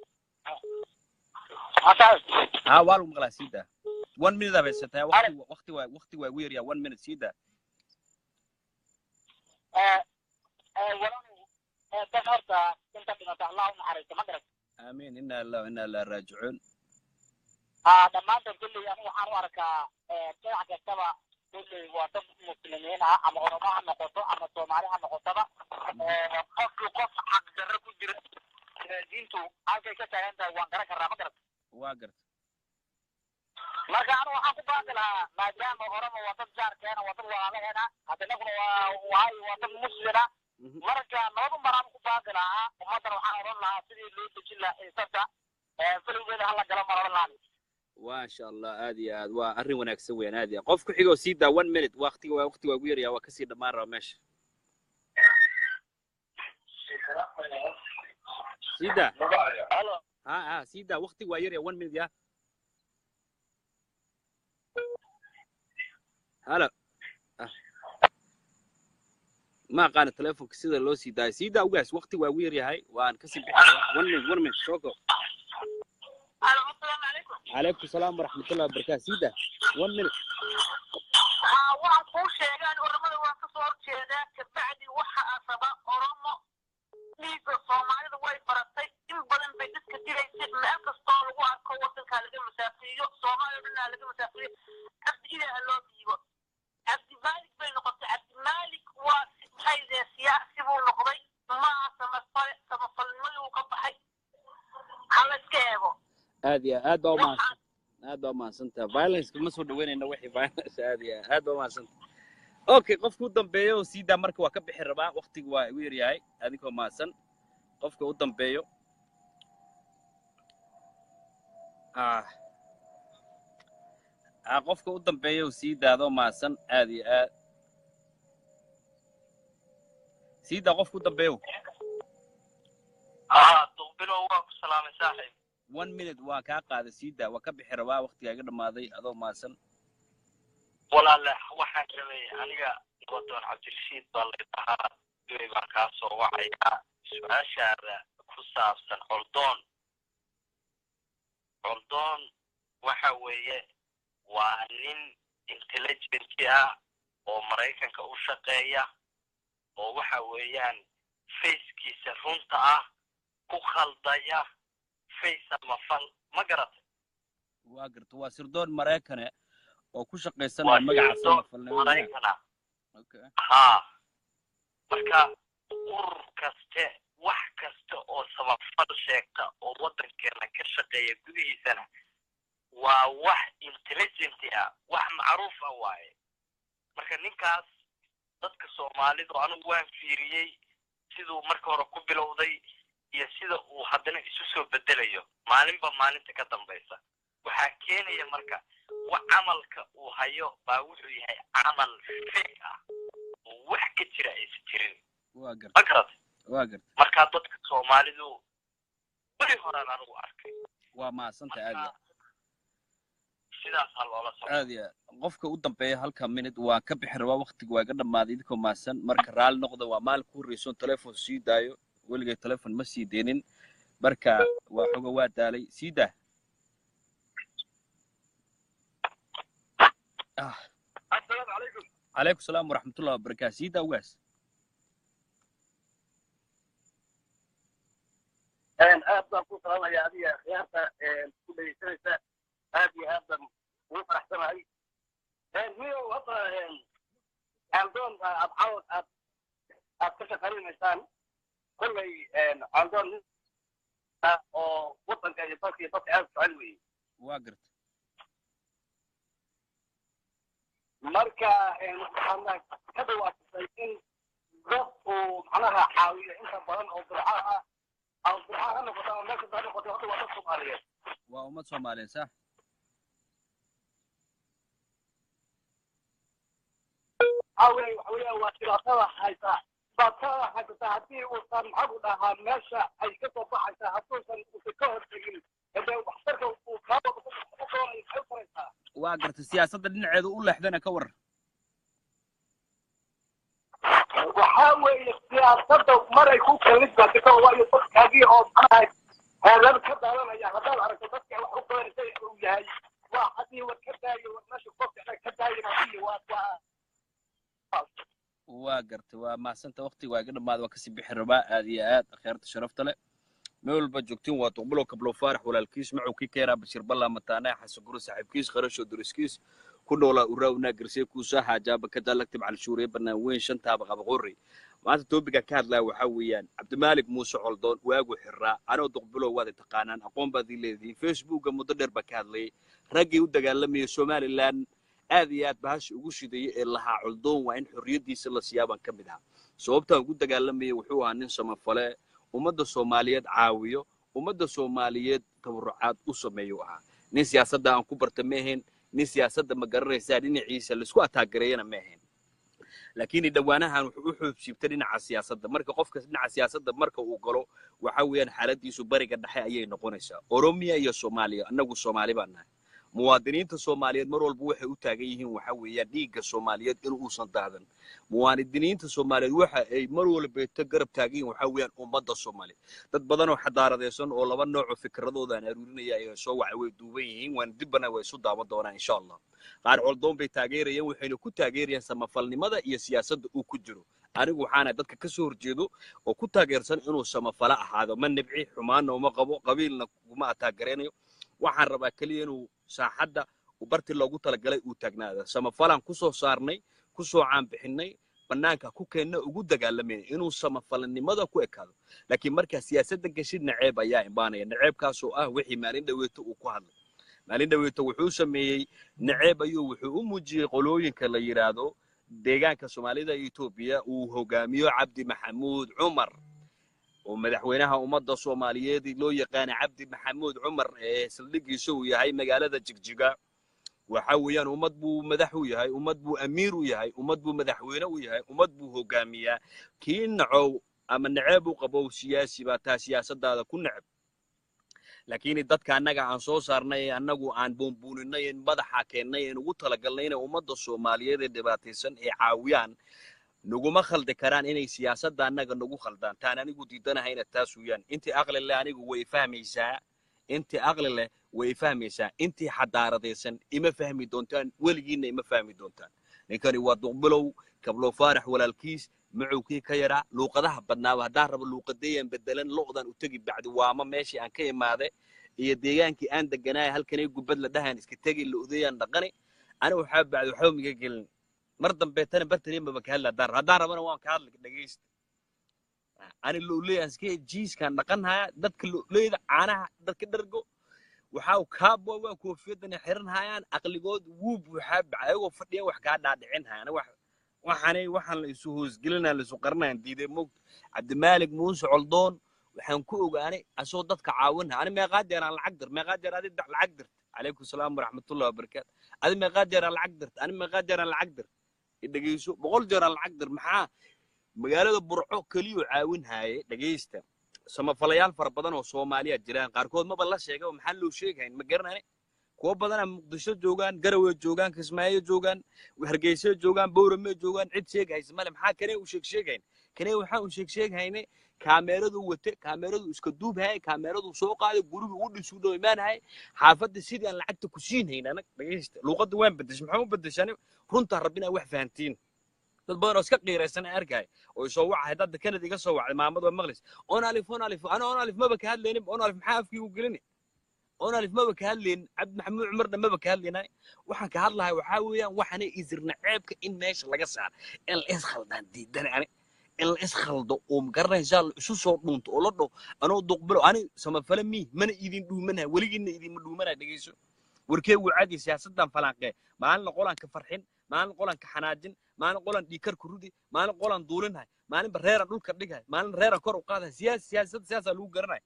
ها والو مغلا سيدا 1 minute بس تا وقتي وير يا 1 minute سيدا ولا انت انت الله نحرس مدرك امين ان الله وانا لا راجعون دمان كل يوم waxaan u arkaa sida kastaba كل وطن مسلمين أما أربعة نقطة أما سومالي نقطة قف قف حق جرب كجر دينتو أجي كتير أنت وانقرأ كرامة واقرت marka anu waxaan ku baaqi lahaa maadaama orama waa dad jaarkeena waa dad walaalaheena haddana waayo waa dad muslina marka nabadu maraan ku baaqi lahaa ummaddan waxaan odhan lahaa sidii loo dejin lahaa xiisada filigeeda hala gala mar odhan lahaa maasha allah aad iyo aad waa arrin wanaagsan weyn aad iyo qofku xigoo sii daa 1 minute waqtiga waa ugu yaryaa waa kasii dhammaan raba meesha sii daa ha sii daa waqtiga waa yaryaa 1 minute ya هلا ما قال التليفون كسيده لو سيدا سيدا وقاس وقتي واوير ياهي وان كسي بخير ون شوكو السلام عليكم عليكم السلام ورحمه الله وبركاته سيدا 1 minute waxaan kuu sheegaan oramada waa ka soo horjeedaa kabacdi waxa asaba oromo dhiiga soomaalida way baratay in badan bay dadka dilaysay meel kastoo lagu arko wadanka laga masaafiyo soomaalida laga masaafiyo abdiida loo diibo عبد المالك بين نقطة عبد المالك وحيد سياسي ونقضي ما سمفل الملو وقبحي على سكيبه هذا ما سنت فايلنس كما سو دوينينا وحي فايلنس هذا ما سنت اوكي قفكو دنبيو سيدا marka waa ka bixi rabaa waqtigu waa weer yahay adiko ma san qofka u dambeeyo qofka u dambeeyo sii daado maasan aad iyo aad sii daa qofka u dambeeyo duqbilo waa ku salaamay saaxiib 1 minute waa ka qaada sii daa waa ka bixi rabaa waqtigaaga dhamaaday adoo maasan walaal waxaan rabay aniga wadan Cabdirashiid baa baan ka soo wacay su'aashaada ku saabsan Ordoon waxa weeye waa nin intelligent ah oo Mareykanka u shaqeeya oo waxa weeyaan facekiisa runta ah ku khaldaya face ama fal ma garatay waa garto waa sirdoon Mareykan oo ku shaqeysanaya magaca samafalnimo Mareykan okay marka kaste wax kasta oo samafal sheegta oo wadankeena ka shaqeeya gudihiisana waa wax intelligent ah wax macruuf ah waaye marka ninkaas dadka Soomaalidu anigu waan fiiriyay sidoo marka hore ku bilowday iyo sida uu haddana isu soo bedelayo maalinba maalinta ka dambaysa waxa keenaya marka wax amalka uu hayo baa wuxuu yahay amal fake ah oo wax ka jira ay jirin waa gartay marka dadka Soomaalidu wali hore anigu arkay waa ma santa aad sidaas loola soo aadiya qofka u dambeeya halka minute waa ka bixi rabaa waqtiga waa ga dhamaaday idinko maasan marka raal noqdo waa maal ku reeso telefoon sii daayo waliga telefoon ma sii deenin marka waa xogo waa daalay sii daa السلام عليكم عليكم السلام ورحمة الله وبركاته سيدا وقاس أبدا كثر الله يا أبي خيارته كل سنة أبي أبدا وفرح سمعي ميو وطا عندهم أبحاول أكتشف هذه المثال كل عندهم وطن كان يطلق ألف علوي واقرت marka waxaan ka dhawaaqay in dadku macnaha xaawiyo inta badan oo burcaha أو برهان أنا قطع الناس اللي أنا قطع هذا وأنا صومالية. وأمة صومالية صح؟ حاولي وثلاثة حيث بطلة حيث تهدي وصار معقولها ماشى أي كتب حيث هتوصل وتكهر تجيل إذا وحصلت وكابا بتوصل يحصلها. واقرت السياسة اللي نعيدوا أول لحظة كور. وحاول السياسة مرة يكون كنسبة تكون يطلق هذه أو هذا الكذا أنا يا هذا العرق بس على حب وياي واحد والكذا والناس الصوت على كذا يمشي واقرت وما سنت وقتي واقرت ما ذوك سبي حرباء هذه خيرت شرفت له مول بجوكتين وتقبلوا قبلوا فارح ولا الكيس معه كي كيرا بشير بالله متانا حس قرص صاحب كيس خرج ودرس كيس كنولا وراونا قرسي كوسا حاجة بكذا لكتب على الشورية بنا وين شنتها بقى بغوري ما تتوبك كاد لا وحويان عبد المالك موسى علدون واقو حراء أنا ودقبلو وادي تقانان أقوم بذي الذي فيسبوك مدرب بكاد لي رجي ودقال لمي سومالي لان aad bahash ugu shiday ee laha culdoon waa in xurriyadiisa la siyaaban ka mid ah sababta ugu dagaalamay wuxuu ahaa nin samafale ummadda Soomaaliyeed caawiyo ummadda Soomaaliyeed tabarucaad u sameeyo ah nin siyaasadda aan ku bartameen nin siyaasadda ma garanaysaa dhinaciisa la isku ataagereeyana ma ahayn laakiin dhawaanahan wuxuu u xoobsiibtay dhinaca siyaasadda marka qofka dhinaca siyaasadda marka uu galo waxa weeyaan xaaladiisu bariga dhexe ayay noqonaysaa Oromiya iyo Soomaaliya anagu Soomaali baan nahay muwaadiniinta Soomaaliyeed mar walba waxay u taagan yihiin waxa weeyaan dhiigga Soomaaliyeed in uu san daadan muwaadiniinta Soomaaliyeed waxa ay mar walba garab taagan yihiin waxa weeyaan ummadda Soomaaliyeed dad badan oo xadaaradeysan oo laba nooc oo fikradooda aan aruurinaya ay soo wacay way duuban yihiin waan dibna way isu daawan doonaan insha Allah qaar coldoon bay taageerayeen waxayna ku taageerayeen samafalnimada iyo siyaasadda uu ku jiro anigu waxaana dadka ka soo horjeedo oo ku taageersan inuu samafala ahaado ma nibci xumaana uma qabo qabiilna kuma taageeranayo waxaan rabaa kaliya inuu saaxadda u barti loogu talagalay uu taagnaado samafalan ku soo saarnay ku soo caan bixinay banaanka ku keenna ugu dagaalamay inuu samafalanimada ku ekaado laakiin marka siyaasadda gashid naceeb ayaa imaanaya naceebkaas oo ah wixii maalin dhaweeto uu ku hadlay maalin dhaweeto wuxuu sameeyay naceeb ayuu wuxuu u muujiyay qolooyinka la yiraahdo deegaanka Soomaalida iyo Itoobiya uu hogaamiyo Cabdi Maxamuud Cumar ومدحوينها ومضى صوماليات لو يقان عبد محمود عمر سلقي سوي هاي مقالة جيجيجا وحويان ومضبو مدحوي هاي ومضبو أمير وياي ومضبو مدحوينه وياي ومضبو هجامية كين نعو أما نعب وقبو سياسي باتا سياسة هذا كل نعب لكن الدت كان نجا عن صوصرنا أنجو عن بومبوننا ينبضح كنا ينقطع لقلنا ومضى الصوماليات دباتيسن عاويان نجوم خلد كران إني سياسة دانا جنوجو خلدان تانا نيجو ديدنا هنا تاسويان أنت أغلى اللي أنيجو ويفهمي ساعة أنت أغلى اللي ويفهمي ساعة أنت حدارة ديسن إما فهمي دونتان ولجينا إما فهمي دونتان لكن يوضع بلو قبله فارح ولا الكيس معه كي كيرا لو قدها بدنا وهدار لو قديا بدلن لقطا وتجي بعد وما ماشي عن كي ماذا يديان كي أنت جناي هل كان يجو بدل دهن إسكتجي اللي أذيان دقني أنا وحاب بعد وحوم يجيل مرضم بيتنا برتني ما بكهلا دار هدار أنا وان كهلا دقيست أنا اللي أقولي أسكي جيس كان نقنها دتك اللي أنا دتك درجو وحاو كاب وكوفيدنا حرنها يعني أقل جود ووب وحاب عيو فديه وحكاد عدعنها أنا وحن يسوهز قلنا لسقرنا ديده موت عبد المالك موسى علدون وحن كوجاني أصودت كعاونها أنا ما قادر على العقدر ما قادر على العقدر عليكم السلام ورحمة الله وبركاته أنا ما قادر على العقدر أنا ما قادر على العقدر دقيسو بقول جرى العقدر محا مقالة برعو كليو عاون هاي دقيسته سما فليال فربضان وصوماليا جيران قاركود ما بلا شيء ومحلو شيء هين مقرنا كوا بدنا مقدسة جوجان قروي جوجان كسماية جوجان وهرجيسة جوجان بورمة جوجان عد شيء هاي اسمه محا كني وشيك هين كني وحا وشيك هين كاميرا دو وت كاميرا دو اسكدوب هاي كاميرا دو سوق هاي جروب يقول سودو إيمان هاي حافظ السيد أنا لعبت كوسين هنا أنا دقيسته لغة وين بدش محمود بدش أنا runta rabbina wax fahantiin dad badan oo iska qiiraysan arkay oo soo wacay dad Kanada iga soo wacay maamad oo maqlis on alif ana on alif ma baka hadlaynin on alif maxaa afkii u gelini on alif ma baka hadlayn Cabd Maxamuud Cumarna ma baka hadlaynay waxaan ka hadlahay waxa weeyaan waxana isirna ceebka in meesha laga saar in la is khaldan diidan ani in la is khaldo oo magaranaysa isu soo dhunto oo la dho anoo duqbilo ani sama falami mana idin dhuumana waligiina idin ma dhuumana dhageyso warkee wacadi siyaasadan falanqee maalin qolan ka farxin maalin qolan ka xanaajin maalin qolan dhiikar ku rudi maalin qolan duulinay maalin bareera dhulka dhigay maalin reera kor u qaaday siyaasad lagu garanay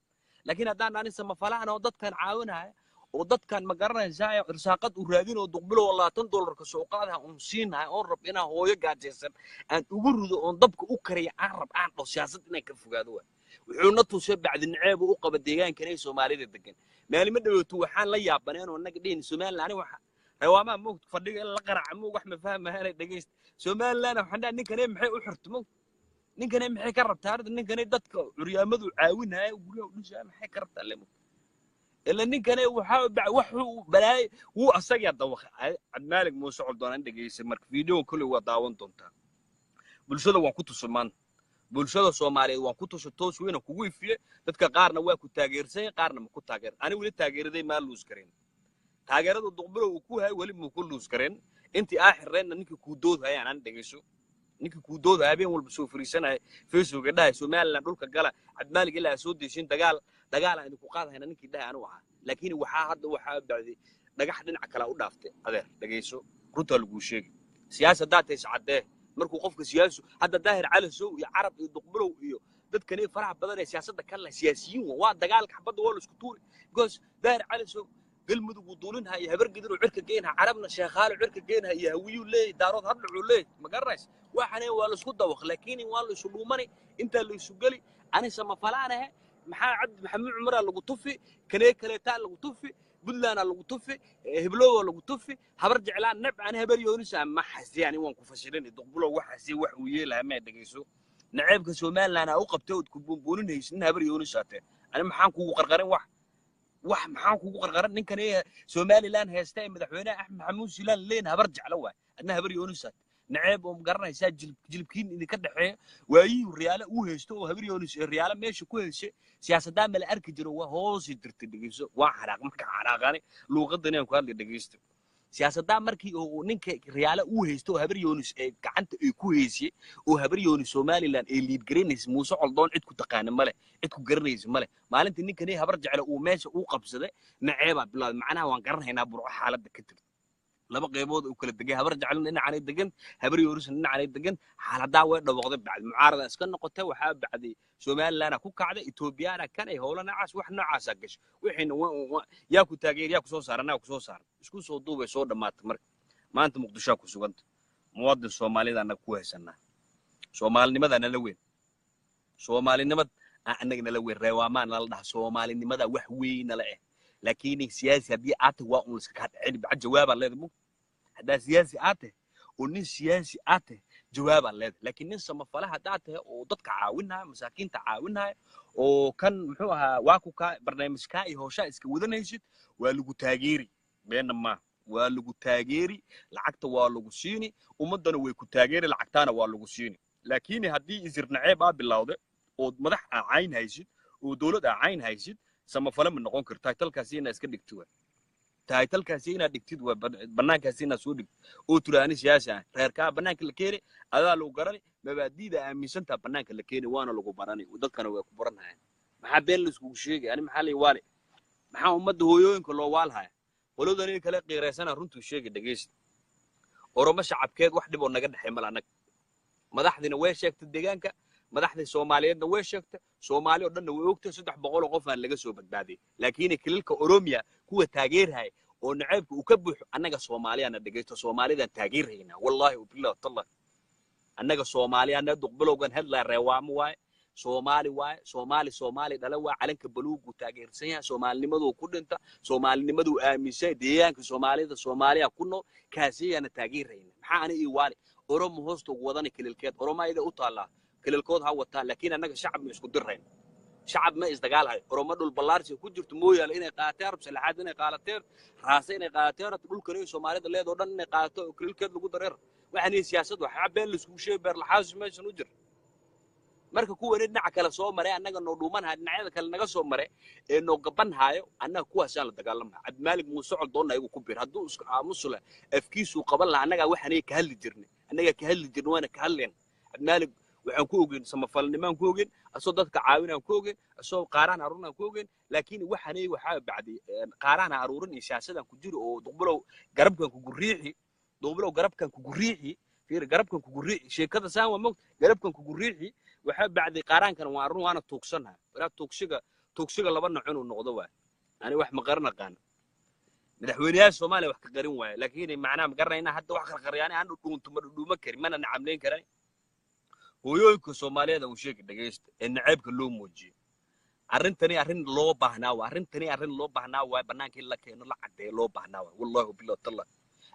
laakiin hadaan aan sama falaan oo dadkan caawinahay oo dadkan ma garanaysaa irsaaqad u raadin oo duqbilo $20 ka soo qaadaha oo siinahay oo rab inaa hooyo gaajeysan aan ugu rudo oo dabka u kariyo aan rab aan dhoo siyaasad inay ka fogaado wuxuuna tusay bacdi naceeb u qaba deegaankan ay Soomaalida degan maalin ma dhawaato waxaan la yaabaneen oo naga dheen Soomaaliland waxa reewama moogta fadhiga in la qaracmo wax ma fahmahay dhageyst Soomaaliland waxaan ninkan maxay u xirtimo ninkan maxay ka rabtaa ninkan dadka curyaamadu caawinaya guriga u dhisay maxay ka rabtaa lemo ila ninkan waxa wuxuu balaay uu asaga dawqa Cabd Maalik Muuse Culdoon dhageysay marka video kulli waa daawan doontaa bulshada waan ku tusumaan bulshada Soomaaliyeed waan ku tusho toos weyn oo kugu ifiye dadka qaarna waa ku taageersan qaarna ma ku taageer ani wali taageeraday ma luus kareen taageerada duqbulo uu ku hay wali ma ku luus kareen intii aaxirreena ninkii ku dood hayaan aan dhageyso ninkii ku dood habeen walba soo fariisanay Facebook dhahay Soomaaliland dhulka gala Cabdimaalig ilaa soo deeshin dagaal aan ku qaadayna ninkii dhahay anu ahaa laakiin waxaa bacdi dhagax dhinaca kale u dhaaftay adeer dhageyso runta lagu sheegay siyaasadda ay sacadee markuu qofka siyaasu hadda daahir cali soo iyo carab iyo duqbulo iyo dadkan ay faraha badan ee siyaasadda kala siyaasiyiin waa dagaalka xabadda waa la isku tuuri goos daahir cali soo galmudug uu duulinha iyo habar gidir uu cirka geenha carabna sheekhaal cirka geenha iyo hawiyu leey daarood hadhuu leey ma garanaysa waxana waa la isku dawaq laakiin waa la isu dhuumani inta la isu gali ani sama falaanahay maxaa cabdi maxamed cumar lagu tufi kale taa lagu tufi buntlandna lagu tufi heblow lagu tufi habar jeclaan nab aan habar yoonis ma xasiyani waan ku fashilin duqbulo waxaasi wax uu yeelahay ma dhageyso naceebka Soomaaliland u qabtay oo ku buunbuuninaysan habar yoonis aate ani maxaan kugu qarqarin wax maxaan kugu qarqaran ninkan ee Soomaaliland heestay madaxweynaha Axmed Maxamuud Silaan leen habar jeclo waay adna habar yoonis aate naceeb oo garanaysa jilibkiin idinka dhaxeeyo waayii riyaale uu heesto oo habar yoonis riyaale meesha ku heesay siyaasadda ma la arki jiro waa hoos dirtay dhageyso waa xaraaq marka xaraaqani luuqadan aan ku hadlay dhageysto siyaasadda markii uu ninka riyaale uu heesto habar yoonis ee gacanta ay ku heesay oo habar yoonis Soomaaliland ee liid gareynaysa Muuse Coldoon cid ku taqaan male cid ku garanaysa male maalintii ninkan ee habar jeclo uu meesha uu qabsaday naceeba bilaad macnaha waan garanaynaa burco xaaladda ka tirta laba qaybood oo kala degay habar jeclo dhinacanay degan habar yoonis dhinacanay degan xaaladda way dhawaqday bacd mucaarada iska noqotay waxa bacdi Soomaaliland ku kacday Ethiopiana kan ay howlana caas wax noocaas ah gashay wixina yaa ku taageer yaa ku soo saarana ku soo saar isku soo duubay soo dhamaatay marka maanta Muqdisho ku suganta muwaadin Soomaalida anaga ku haysanaa Soomaalinimada la weyn Soomaalinimada anaga la weyn reewaamaan la dhax Soomaalinimada wax weyn la ah laakiin siyaasi hadii aad waa uu iska dhacay bacad jawaab leedahay هذا سياسي آته ونين سياسي آته جواب الله لكن نسا مفعلها داته وضدك عاونها مساكين تعاونها وكان محوها واكوكا برنامج كاي هو شاء اسك وذن هيشت واللغو تاجيري بينما واللغو تاجيري لعقت واللغو سيني ومدنا ويكو تاجيري لعقتانا واللغو سيني لكن هدي إزر نعيب بالله ده ومدح عين هيشت ودولة عين هيشت سما فلم من نقول كرتاي تلكاسينا اسك دكتور تايتلكاسينا دكتيد وبنانكاسينا سودك او تراني سياسه reerka banaanka la keenay adaa lagu garanay mabaadiida aaminsanta banaanka la keenay waana lagu baranay dadkana way ku baranayaan maxaa been la isku sheegay ani maxaa lay waale maxaa ummadda hooyooyinka loo waalhay qolodani kale qiireysana runtu sheegay dhageysta oromo shacabkeed wax dhib oo naga dhaxay mal anag madaxdina way sheegtay deegaanka madaxda Soomaaliyeedna way sheegtay Soomaali oo dhan way ogtay 300 qof aan laga soo badbaadiyay laakiin kililka Oromia kuwa taageerhay oo naceebka uu ka buuxo annaga Soomaaliyaana dhageysto Soomaalidan taageerayna wallahi billahi tallah annaga Soomaaliyaana duqbalowgan hadla reewaamo waay Soomaali dhala waa calanka baluugu taageersan yahay Soomaalinimadu ku dhinta Soomaalinimadu aaminsan deegaanka Soomaalida Soomaaliya ku nool kaasiyana taageerayna maxaa ani ii waali Oromo hoosto ugu wadan kililkeed Oromayda u taala kililkood ha wataa laakiin annaga shacab ma isku dirrayn شعب ما إزدقال هاي ورمضوا البلارس كوجرت مويا لإنه قاتير بسلحات إنه قاتير راسين قاتير تقول كريم سومالي اللي دورنا إنه قاتير وكل كده لقوا ضرر وعني سياسة وحابين لسوشي برلحاز ما يسنوجر مركب كوا ردنا على سومري أننا نودومان هاد نعيد كلنا سومري إنه قبنا هاي أننا كوا سال تكلمها عبد الملك موسى عالضنا يبغى كبير هدو مسؤول أفكيس وقبلنا أننا وحني كهل جرني أننا كهل جرنوانا كهلين عبد الملك وعن كوجن سمفلني ما كوجن أصدقك عاونا كوجن أصدق قارنا أرونا كوجن لكن وحني وحاب بعد قارنا أرورني سياسة كجور أو دبلو قرب كان كجوريحي دبلو قرب كان كجوريحي في قرب كان كجوريحي شيء كذا سام وموت قرب كان كجوريحي وحاب بعد قارنا كانوا أرونا وأنا توكسنها ولا توكسيقة لبنا عنو النقطة يعني واحد مقارنة كان مدحوينيها الصومالي واحد قرين واحد لكن معناه مقارنة حتى واحد قرياني عنده كنتم مكر ما أنا عاملين كراي hooyooyinka Soomaaliyeed uu sheegay dhageysta in naceebka loo muujiyo arintani arin loo baahnaa waa banaanka la keeno la cadeeyo loo baahnaa wallahi billahi tallah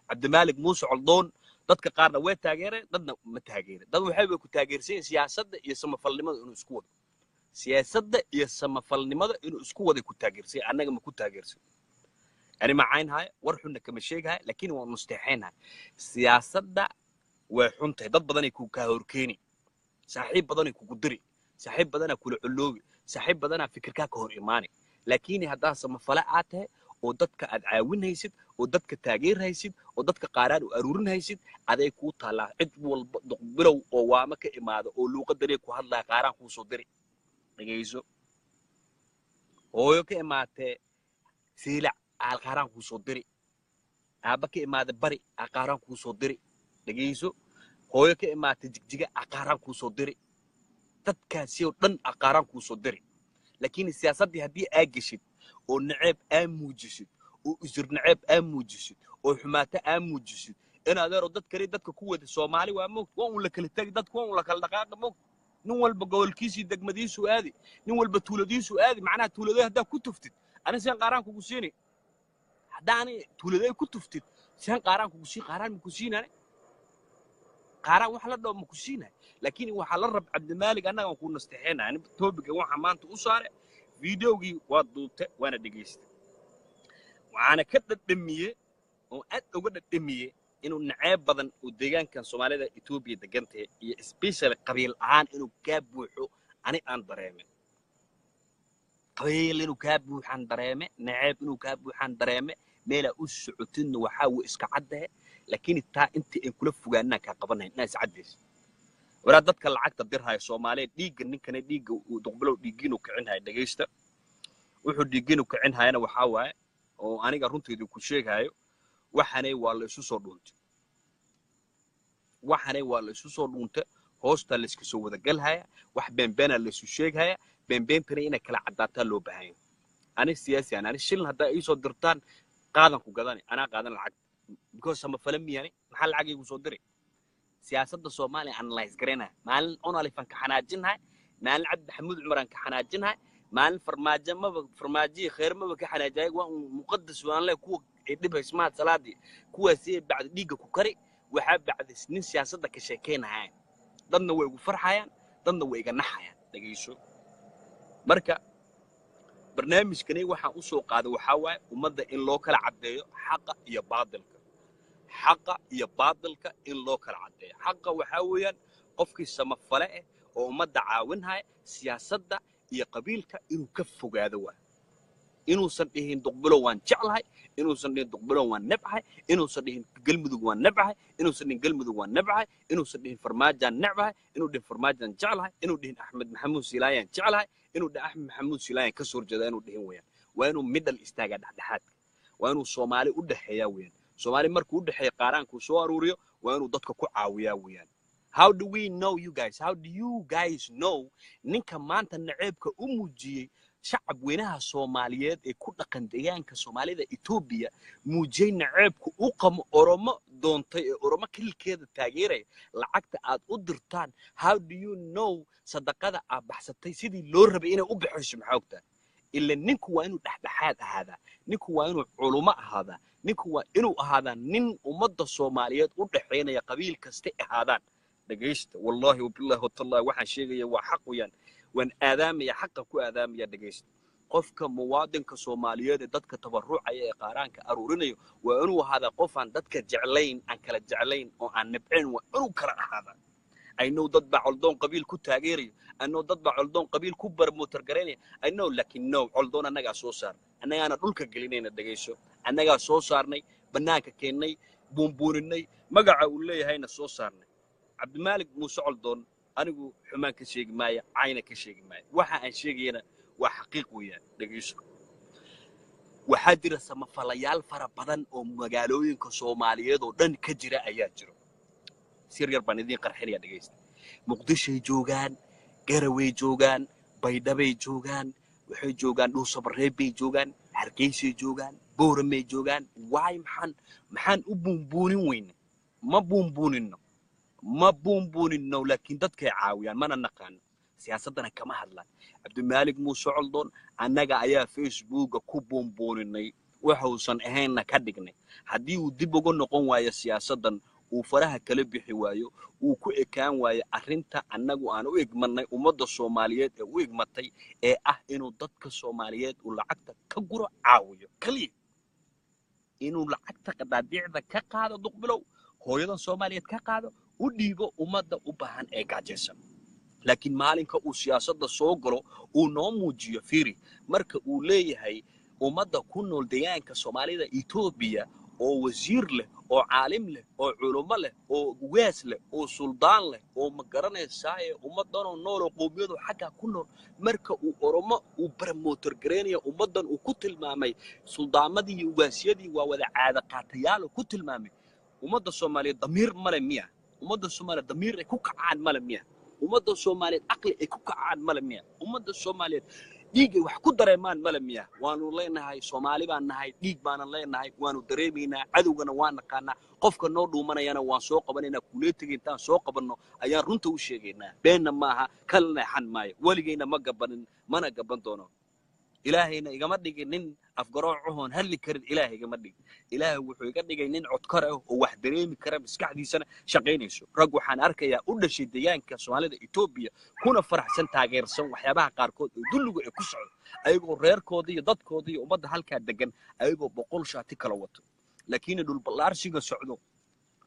Cabdimaalig Muuse Coldoon dadka qaarna way taageereen dadna ma taageereen dad waxay ku taageersan siyaasadda iyo samafalnimada inuu isku wado siyaasadda iyo samafalnimada inuu isku wado ku taageersan anaga ma ku taageersan ani ma caynhay war xunna kama sheegahay laakiin waa mustaxeenay siyaasadda way xuntahay dad badan ay ku ka horkeeni صاحب بدنا كقدري صاحب بدنا كل علوي صاحب بدنا فكر كهور إيماني لكن هذا سما فلاعته oo dadka aad caawinaysid oo dadka taageeraysid oo dadka qaaraan u aruurinaysid aday ku taalaa cid walba duqbilow oo waama ka imaado oo luuqadanay ku hadlaa qaaraan ku soo diri dhageyso hooyo ka imaatee siilac aal qaaraan ku soo diri aaba ka imaada bari qaaraan ku soo diri dhageyso hooyo ka imaatee jigjiga qaaraan ku soo diri dadkaasi oo dhan qaaraan ku soo diri laakiin siyaasadii haddii aad geshid oo naceeb aad muujisid oo isir naceeb aad muujisid oo xumaata aad muujisid in adeero dad kale dadka ku wada Soomaali waa moog waa uu la kala tagi dadku waa uu la kala dhaqaaq moog nin walba gobolkiisii degmadiisu aadi nin walba tuuladiisu aadi macnaha tuulada hadaa ku tuftid ana seen qaaraan kugu siini hadaani tuulada ku tuftid seen qaaraan kugu sii qaaraan ku siinane qaaraan wax la dhoomo ku siinay laakiin waxa la rab Cabdimaalig anaga ku nasteexeenaa in toobiga waxa maanta u saare videogii waa duubtay waana dhageystay waxaana ka dhadhamiyay oo aad uga dhadhamiyay inuu naceeb badan oo deegaankan Soomaalida Itoobiya degantay iyo especially qabiil ahaan inuu ka buuxo ani aan dareemay qabiil inuu ka buuxan dareemay naceeb inuu ka buuxan dareemay meela u socotin waxa uu iska caddahay laakiin taa intii aan kula fogaanaa ka qabanayn naas cadeys wara dadka lacagta dirhay Soomaaliyeed dhiiga ninkana dhiiga uu duqbilow dhiiginu kicinhay dhageysta wuxuu dhiiginu kicinhayna waxa waaye oo aniga runteedu ku sheegayo waxanay waa la isu soo dhuuntay waxanay waa la isu soo dhuuntay hoosta la iska soo wada galhaya wax beenbeena la isu sheegaya beenbeentana inay kala cadaataa loo baahan ani siyaasi ani shil hadaa ay soo dirtaan qaadan ku gadan ana qaadan lacag because sama falamiyani maxaa lacag igu soo diray siyaasadda Soomaaliya analyze garena maalin onalifan ka xanaajinahay maalin Cabdi Maxamuud Umaran ka xanaajinahay maalin farmaajo khayr ma ka xanaajay waa muqaddas waan leh ku dhib ismaad salaadi kuwaasi bacd dhiiga ku kari waxa bacd nin siyaasadda ka sheekeenahay dadna way ugu farxayaan dadna way iga naxayaan dhageyso marka barnaamijkani waxa uu soo qaaday waxa waaye ummadda in loo kala cadeeyo xaqa iyo baadilka حق يا باطل إن لوكال عدي حق وحاويا قفك السمفلة ومد عاونها سياسة يا قبيلك إنه كفوا جادوا إنه صدقين تقبلوا وان جعلها إنه صدقين تقبلوا وان نبعها إنه صدقين قلمدوا وان نبعها إنه صدقين قلمدوا وان نبعها إنه صدقين فرماجا نبعها إنه دين فرماجا جعلها إنه دين أحمد محمود سلايان جعلها إنه ده أحمد محمود سلايان كسر جدان ودين ويان وإنه مدى الاستاجاد حد وإنه الصومالي وده حياويان Somali markuu dhaxay qaaraanku soo aruuriyo waa inuu dadka ku caawiyaa weeyaan how do we know you guys how do you guys know ninka maanta naceebka u muujiyay shacab weynaha Soomaaliyeed ee ku dhaqan deegaanka Soomaalida Itoobiya muujiyay naceebku u qamo Oromo doontay ee Oromo kilkeeda taageeray lacagta aad u dirtaan how do you know sadaqada aad baxsatay sidii loo rabay inay u bixiso maxoogta illa ninku waa inuu dhaxdhaxaad ahaada ninku waa inuu culumo ahaada ninku waa inuu ahaada nin ummadda Soomaaliyeed u dhaxeynaya qabiil kasta ahaadaan dhageysta wallahi wabillahi watallahi waxaan sheegaya waa xaq weeyaan waan aadaamaya xaqa ku aadaamaya dhageysta qofka muwaadinka Soomaaliyeed ee dadka tabarucaya ee qaaraanka aruurinayo waa inuu ahaada qof aan dadka jeclayn aan kala jeclayn oo aan nabcin waa inuu kala ahaada I know dad ba coldoon qabiil ku taageerayo I know dad ba coldoon qabiil ku barmootar gareynaya I know laakiin no coldoon anaga soo saar anagana dhulka gelinayna dhageyso anaga soo saarnay banaanka keenay buunbuuninay magaca uu leeyahayna soo saarnay Cabdimaalig Muuse Coldoon anigu xumaan ka sheegi maayo ayna ka sheegi maayo waxa aan sheegayna waa xaqiiq weeyaan dhageyso waxa jira samafalayaal fara badan oo magaalooyinka Soomaaliyeed oo dhan ka jira ayaa jiro سيرير بندين قرحين يا دقيست مقدشة جوجان قروي جوجان بيدبي جوجان وحي جوجان دو صبريبي جوجان حركيسي جوجان بورمي جوجان واي محن بونبونين وين ما بونبونين لكن دتك عاويان ما نقان سياستنا كما هلا Cabdimaalig Muuse Coldoon annaga ayaa Facebook ku boombooninay waxuusan ahaynna ka dhignay haddii uu dib uga noqon waayo siyaasadan uu faraha kala bixi waayo uu ku ekaan waayo arrinta annagu aan u igmanay ummadda Soomaaliyeed ee u igmatay ee ah inuu dadka Soomaaliyeed uu lacagta ka guro caawiyo kaliya inuu lacagta qadaadiicda ka qaado duqbilow hooyadan Soomaaliyeed ka qaado u dhiibo ummadda u baahan ee gaajaysan laakiin maalinka uu siyaasadda soo galo uu noo muujiyo fiiri marka uu leeyahay ummadda ku nool deegaanka Soomaalida Ethiopia oo wasiir leh oo caalim leh oo culummo leh oo ugaas leh oo suldaan leh oo ma garanaysaa ummaddan oo nool oo qoomiyadu xagga ku nool marka uu oromo uu promoter gareeyo ummaddan uu ku tilmaamay suldaamadii iyo ugaasyadii waa wada caada qaatayaal ku tilmaamay ummadda Soomaaliyeed damiir male miya ummadda Soomaaliyeed damiir ay ku kacaan male miya ummadda Soomaaliyeed aqli ay ku kacaan male miya ummadda Soomaaliyeed dhiigay wax ku dareemaan male miya waanu leenahay Soomaali baan nahay dhiig baan leenahay waanu dareemaynaa cadowgana waan naqaanaa qofka noo dhuumanayana waan soo qabanaynaa kuleetiga intaan soo qabanno ayaan runta u sheegaynaa beenna maaha kala leexan maayo waligayna ma gabanin mana gaban doono ilaahayna igama dhigin nin afgaroocoon hadli karin ilaahay igama dhigin ilaahay wuxuu iga dhigay nin codkar ah oo wax dareemi kara maskaxdiisana shaqaynayso rag waxaan arkayaa u dhashay deegaanka Soomaalida Ethiopia kuna faraxsan taageersan waxyaabaha qaarkood oo dulligu ay ku socdo ayagoo reerkooda iyo dadkooda iyo ummadda halkaa degan ayagoo boqol shaati kala wato laakiin dhul ballaarsiga socdo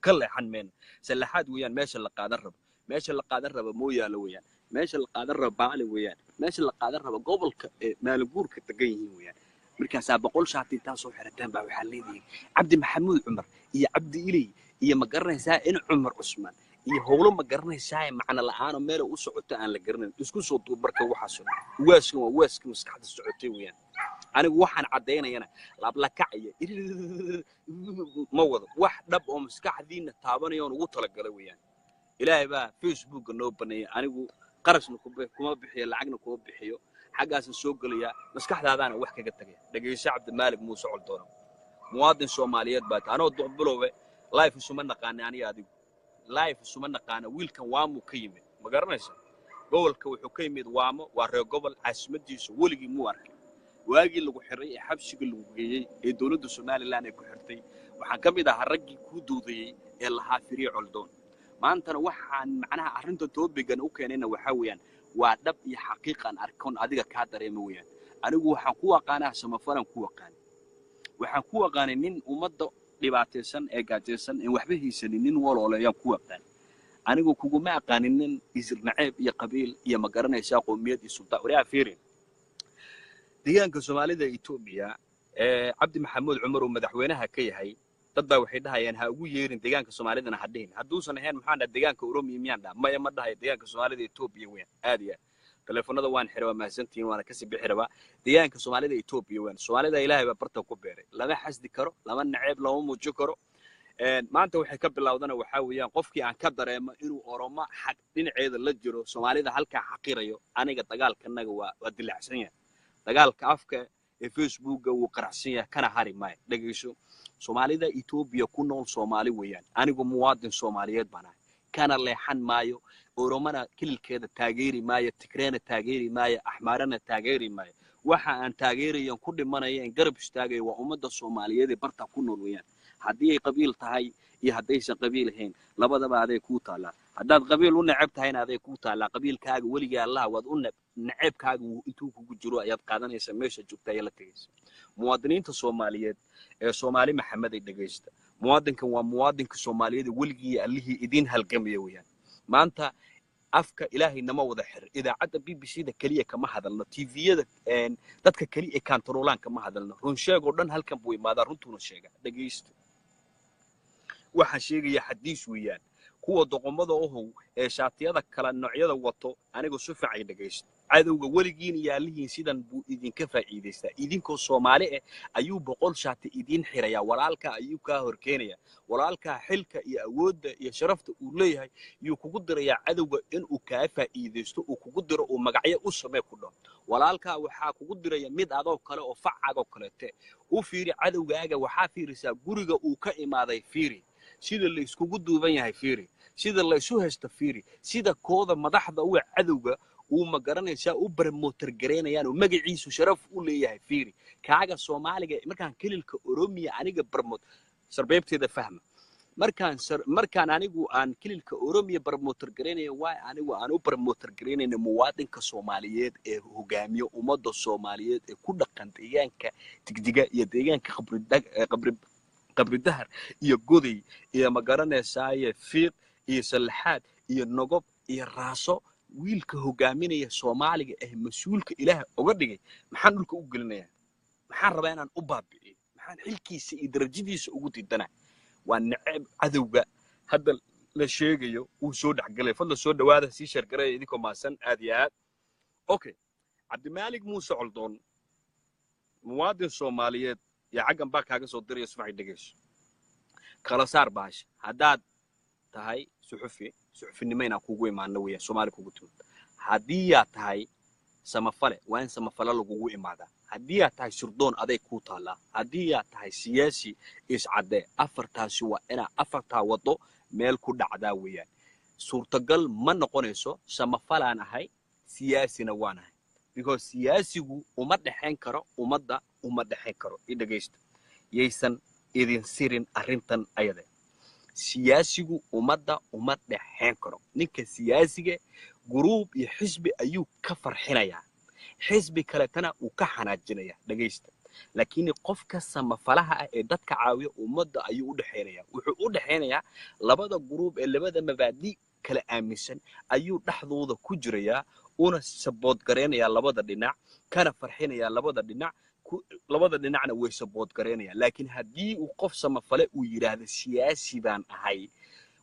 ka leexan meen salaxaad weeyaan meesha la qaadan rabo mooyaalo weeyaan meesha la qaadan rabo baali weeyaan meesha la qaadan rabo gobolka maalguurka degan yihiin weeyaan markaas boqol shaati inta soo xirataan baa waxa leeyahay Cabdi Maxamuud Cumar iyo Cabdi Ilay iyo ma garanaysaa in Cumar Usman iyo howlo ma garanaysaa macna la'aan oo meel u socoto aan la garanin isku soo duubarka waxa soo waaska maskaxda socotay weeyaan anigu waxaan cadeynayana la kacaya ma wado wax dhab oo maskaxdiina taabanayo ugu talagalay weeyaan ilaahay baa Facebook noo baneeyay anigu qarashna kuma bixiyo lacagna kuma bixiyo xagaas soo galaya maskaxdaadana wax kaga tagay dhageyso Cabdi Maalig Muuse Coldoon muwaadin Soomaaliyeed baa taano duqbulowe life suma naqaan aniga adigu life suma naqaan wiilkan waamu ka yimid ma garanaysaa gobolka wuxuu ka yimid waamo waa reer gobol caasimadiisu waligii mu arkay waagii lagu xiray ee xabsiga lagu geeyay ee dawladda Soomaaliland ay ku xirtay waxaan ka mid ahaa raggii ku doodayay ee lahaa Firiye Coldoon maantana waxaan macnaha arrinta toobigan u keenayna waxa weeyaan waa dhab iyo xaqiiqan arkoon adiga ka dareemo weeyaan anigu waxaan ku aqaanaa samafaran ku aqaan waxaan ku aqaanay nin ummadda dhibaataysan ee gaajaysan ee waxba haysanin nin waloolayan ku aqaan anigu kuguma aqaanin nin isir naceeb iyo qabiil iyo ma garanaysaa qoomiyad iyo sultaan wariya fiirin deegaanka Soomaalida Ethiopia Cabdi Maxamuud Cumar oo madaxweynaha ka yahay dad baa waxay dhahayaan ha ugu yeerin deegaanka Soomaalidana hadeen hadduusan ahayn maxaan deegaanka Oromiya miyaan dhaa maya ma dhahay deegaanka Soomaalida Ethiopia weyn aad iyo telefoonada waan xiraa mahadsantiin waana ka sii bixiraba deegaanka Soomaalida Ethiopia weyn Soomaalida Ilaahay baa barta ku beeray lama xasdi karo lama naceeb lama muujo karo maanta waxay ka bilowdana waxa weeyaan qofkii aan ka dareemo inuu Oromo xaq dhinaceeda la jiro Soomaalida halka xaqirayo aniga dagaalkanaga waa dilacsan yahay dagaalka afka ee Facebook uu qaracsan yahay kana hari maay dhageyso Soomaalida Ethiopia ku nool Soomaali weeyaan anigu muwaadin Soomaaliyeed baan kana leexan maayo Oromana kilkeeda taageeri maayo Tigreena taageeri maayo Axmaarana taageeri maayo waxa aan taageerayo ku dhimanaya in garab istaagay waa ummadda Soomaaliyeed ee barta ku nool weeyaan haddii ay qabiil tahay iyo haddaysan qabiil ahayn labadaba aday ku taala haddaad qabiil u nacab tahayna aday ku taala qabiilkaaga weligaa Allah waad u nacabkaaga intuu kugu jiro ayaad qaadanaysaa meesha joogta ay la tagaysa muwaadiniinta Soomaaliyeed ee Soomaali Maxamed ay dhageysta muwaadinkan waa muwaadinka Soomaaliyeed weligii Allihii idin halgamaya weeyaan maanta afka Ilaahay nama wada xir idaacada BBC-da kaliya kama hadalno TV-yada dadka kaliya ee kantaroolaan kama hadalno run sheeg oo dhan halkan buu imaadaa runtuuna sheega dhageysta waxa sheegaya xadiis weeyaan kuwa doqomada oo ee shaatiyada kala noocyada wato aniga si fiican dhageysto cadowga weligiin iyo Allihiin sidan buu idinka faa'iideystaa idinkoo Soomaali ah ayuu boqol shaati idin xiraya walaalka ayuu ka horkeenaya walaalka xilka iyo awoodda iyo sharafta uu leeyahay iyo kugu diraya cadowga in uu ka faa'iideysto uu kugu diro oo magacyo u sameey ku dhaw walaalka waxa kugu diraya mid adoo kale oo facago kaleete u fiiri cadowgaaga waxa fiirisaa guriga uu ka imaaday fiiri sida la iskugu duuban yahay fiiri sida la isu haysto fiiri sida kooda madaxda u cadowga uu ma garanaysaa u promoter gareynayaan oo magaciisu sharaf u leeyahay fiiri kaaga Soomaaliga markaan kililka Oromiya aniga promote sarbeebteeda fahma markaan anigu aan kililka Oromiya promoter gareynayo waa anigu aan u promoter gareynayna muwaadinka Soomaaliyeed ee hogaamiyo ummadda Soomaaliyeed ee ku dhaqan deegaanka tigdiga iyo deegaanka qabri dahar iyo goday iyo ma garanaysaa fiiq iyo salaxaad iyo nogob iyo raaso wiilka hogaaminaya Soomaaliga ee mas'uulka Ilaahay uga dhigay maxaan dhulka u gelinayaa maxaan rabaa inaan u baabi'iyo maxaan xilkiisa iyo darajadiisa ugu diidana waa nacab cadowga hadda la sheegayo uu soo dhaxgalay fadlan soo dhawaada sii shargaray idinkoo maasan aad iyo aad okay cabdimaalig muuse coldoon muwaadin soomaaliyeed yaa xaggan baa kaaga soo diraya subaxii dhegeyso kala saar baasha haddaad tahay suxufinimo inaan kugu imaano weeyaan soomaali kugu timid haddii yaa tahay samafale waa in samafale lagugu imaadaa haddii yaa tahay surdoon aday kuu taallaa haddii yaa tahay siyaasi iscadde afartaasi waa inaa afartaa waddo meel ku dhacdaa weeyaan suurtagal ma noqonayso samafalaan ahay siyaasina waan ahay because siyaasigu uma dhexayn karo ummadda uma dhexayn karo i dhegaysta yaysan idin sirin arrintan ayada siyaasigu ummadda uma dhexayn karo ninka siyaasiga guruub iyo xisbi ayuu ka farxinayaa xisbi kaletana uu ka xanaajinayaa dhegaysta laakiin qofka samafalaha ah ee dadka caawiya ummadda ayuu u dhexaynayaa wuxuu u dhexaynayaa labada guruub ee labada mabaadi kala aaminsan ayuu dhaxdooda ku jirayaa una sabood gareenayaa labada dhinac kana farxinayaa labada dhinacna way sabood gareenayaan laakiin haddii uu qof samafale uu yidhaahdo siyaasi baan ahay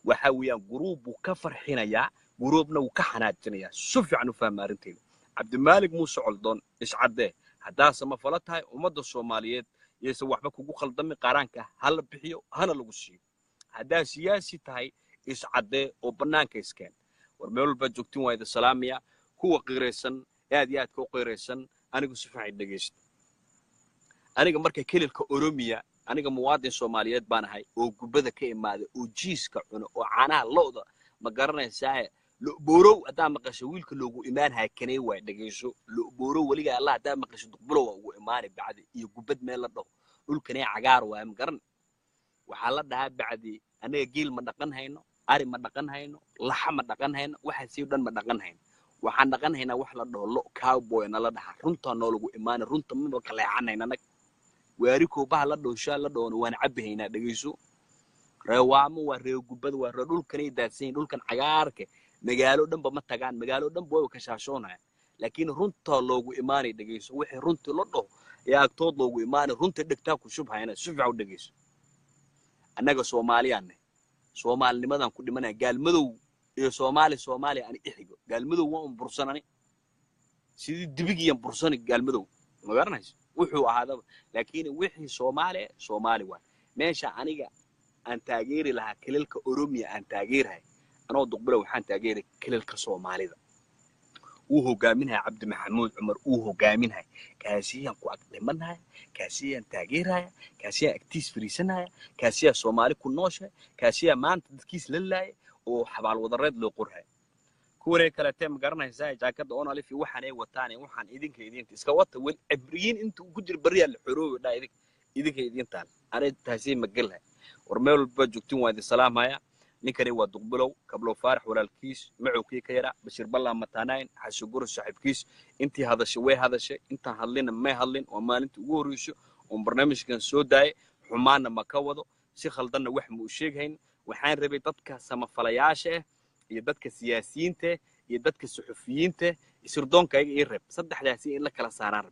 waxa weeyaan guruub buu ka farxinayaa guruubna wuu ka xanaajinayaa si fiican u fahma arrinteeda cabdimaalig muuse coldoon iscaddee haddaa samafalo tahay ummadda soomaaliyeed yaysan waxba kugu khaldami qaaraanka hala bixiyo hana lagu siiyo haddaa siyaasi tahay iscaddee oo bannaanka iskeen war meel walba joogtin waa idin salaamaya kuwa qiiraysan aad iyo aadka u qiiraysan anigu si fiican dhegaysta aniga marka kelilka oromiya aniga muwaadin soomaaliyeed baan ahay oo gubada ka imaaday oo jiiska cuno oo caanaha lo'da ma garanaysaa lo'boorow haddaa maqasho wiilka loogu imaanaya kanay waay dhegayso lo'boorow weliga allah haddaa maqasho duqbulo waa ugu imaanay bacdi iyo gubad meel la dhaho dhulkanay cagaar waay ma garan waxaa la dhahaa bacdi aniga giil ma dhaqan hayno ari ma dhaqan hayno laxa ma dhaqan hayno waxa sii dhan ma dhaqan hayno waxaan dhaqan haynaa wax la dhaho lo cowboy na la dhahaa runta noo lagu imaanay runta ma kala leexanayna nag waari koobaha la dhaho shaa la dhaho waan cabbi haynaa dhegayso reewaamo waa reew gubad waa reew dhulkanay daadsan dhulkan cagaarka magaalo dhanba ma tagaan magaalo dhanba way ka shaashoonayaan laakiin runta loogu imaanay dhegayso wixii runtii la dhaho yaa agtood loogu imaanay runta dhigtaa ku shubhayna si fiican u dhegayso annaga Soomaaliyaanne Soomaalinimadan ku dhimanaya gaalmadow iyo Soomaali aan ixigo gaalmadow waan bursanani sidii dibigiyan bursani gaalmadow ma garanayso wuxuu ahaadaba laakiin wixii Soomaali waa meesha aniga aan taageeri lahaa kililka Oromiya aan taageerahay anoo duqbulo waxaan taageeray kililka Soomaalida uu hogaaminahay Cabdi Maxamuud Cumar uu hogaaminahay kaasiyan ku aqdimanahay kaasiyan taageeraya kaasiyan activis fariisanaya kaasiyan Soomaali ku nooshay kaasiyan maanta dadkiis la laayay oo xabaal wadareed loo qorhay kuwee kale teem garanaysaa jaakada on alif waxaan ay wataan waxaan idinka iska wata wal abriin inta ku jir bariya la xoroobo dhaa idinka idintaan aray taasi magalay war meel walba joogtiin waa idin salaamaya ninkani waa duqbulow kablo faarax walaalkiis macowkii ka yara bashir balla mataanayn xasugur saaxiibkiis intii hadashay way hadashay inta hadlina ma hadlin oo maalintii ugu horeyso oo barnaamijkan soo daay xumaana ma ka wado si khaldanna wax ma u sheegayn waxaan rabay dadka samafalayaasha iyo dadka siyaasiyiinta iyo dadka suxufiyiinta isirdoonka ay rab saddexdaasi in la kala saaraan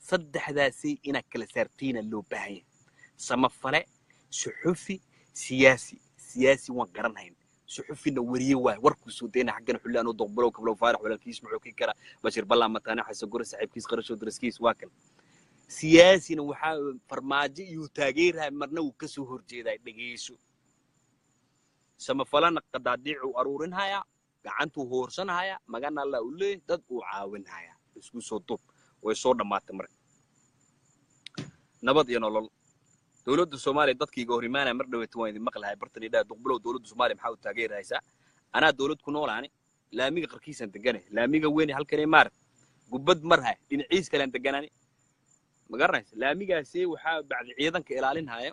saddexdaasi ina kala saartiina loo baahan samafale suxufi siyaasi waan garanhayn suxufina wariye waay warku soo deena xaqan xulaan oo duqbulow kablo faarax walaalkiis muxuu ka kara bashir balla mataana xasugur saaxiibkiis qarasho daraskiis waa kan siyaasina waxa farmaajo iyo taageeraha marna uu ka soo horjeeday dhageyso samafalana qadaadiicu aruurinaya gacantu hoorsanaya magana la u leey dad uu caawinaya isku soo dub way soo dhamaatay mar nabad iyo nolol dawladda Soomaaliya dadkii horimaana mar dhaweeyay waan idin maqlahay bartaniida duqbulow dawladda Soomaaliya maxaa u taageeraysaa ana dawlad ku noolaani laamiga qarkiisan deganay laamiga weyn halkan ay maar gubad marhay dhinaciis kale deganani ma garanaysa laamigaasi waxa bacdi ciidanka ilaalinaya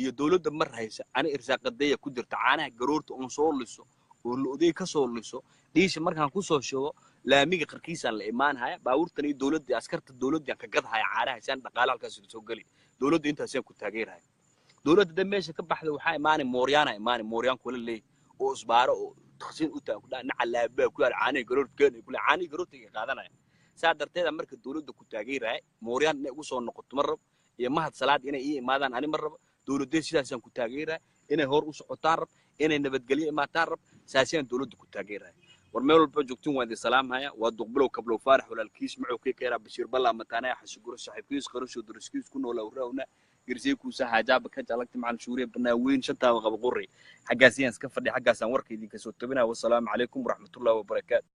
iyo dawladda mar haysa ana irsaaqadeeya ku jirta caanaha garoorta oo soo liso oo looday ka soo liso dhiisha markaan ku soo shubo laamiga qarkiisan la imaanaya baawurtan iyo dawladda askarta dawladda ka gadhaya caanaha san dhaqaale halkaas soo gali dawladda intaas ku taageerahay dawladda meesha ka baxda waxa mooryaan kula leey oo isbaaro oo taqsiin u taagna nacalaaba ku caanaha garoorta kale kula caanaha garoorta qaadanaya سادرتي مركز دولة كو تاغيرا موريان إنay ugu soo noqoto marrab iyo mahad salaad inay ii imaadaan ani marrab dawladda sidaasaan ku taageeraa inay hor u socotaan rab inay nabadgelyo imaataan rab saasiyaan dawladda ku taageeraa war meel walba joogtiin waan idin salaamaya waa duqbilow kablow faarax walaalkiis muxuu ka keenaa bashiir balla mataanaya xasuguro saaxiibkiis qarasho duriskiis ku noolaa waraawna girsay ku saha hajaab ka jalagti macaan shuuriye banaaweyn shanta qaba qori xagaasiyaan iska fadhi xagaasaan warka idinka soo tabinaa wassalaamu calaykum waraxmatullaahi wabarakaatuh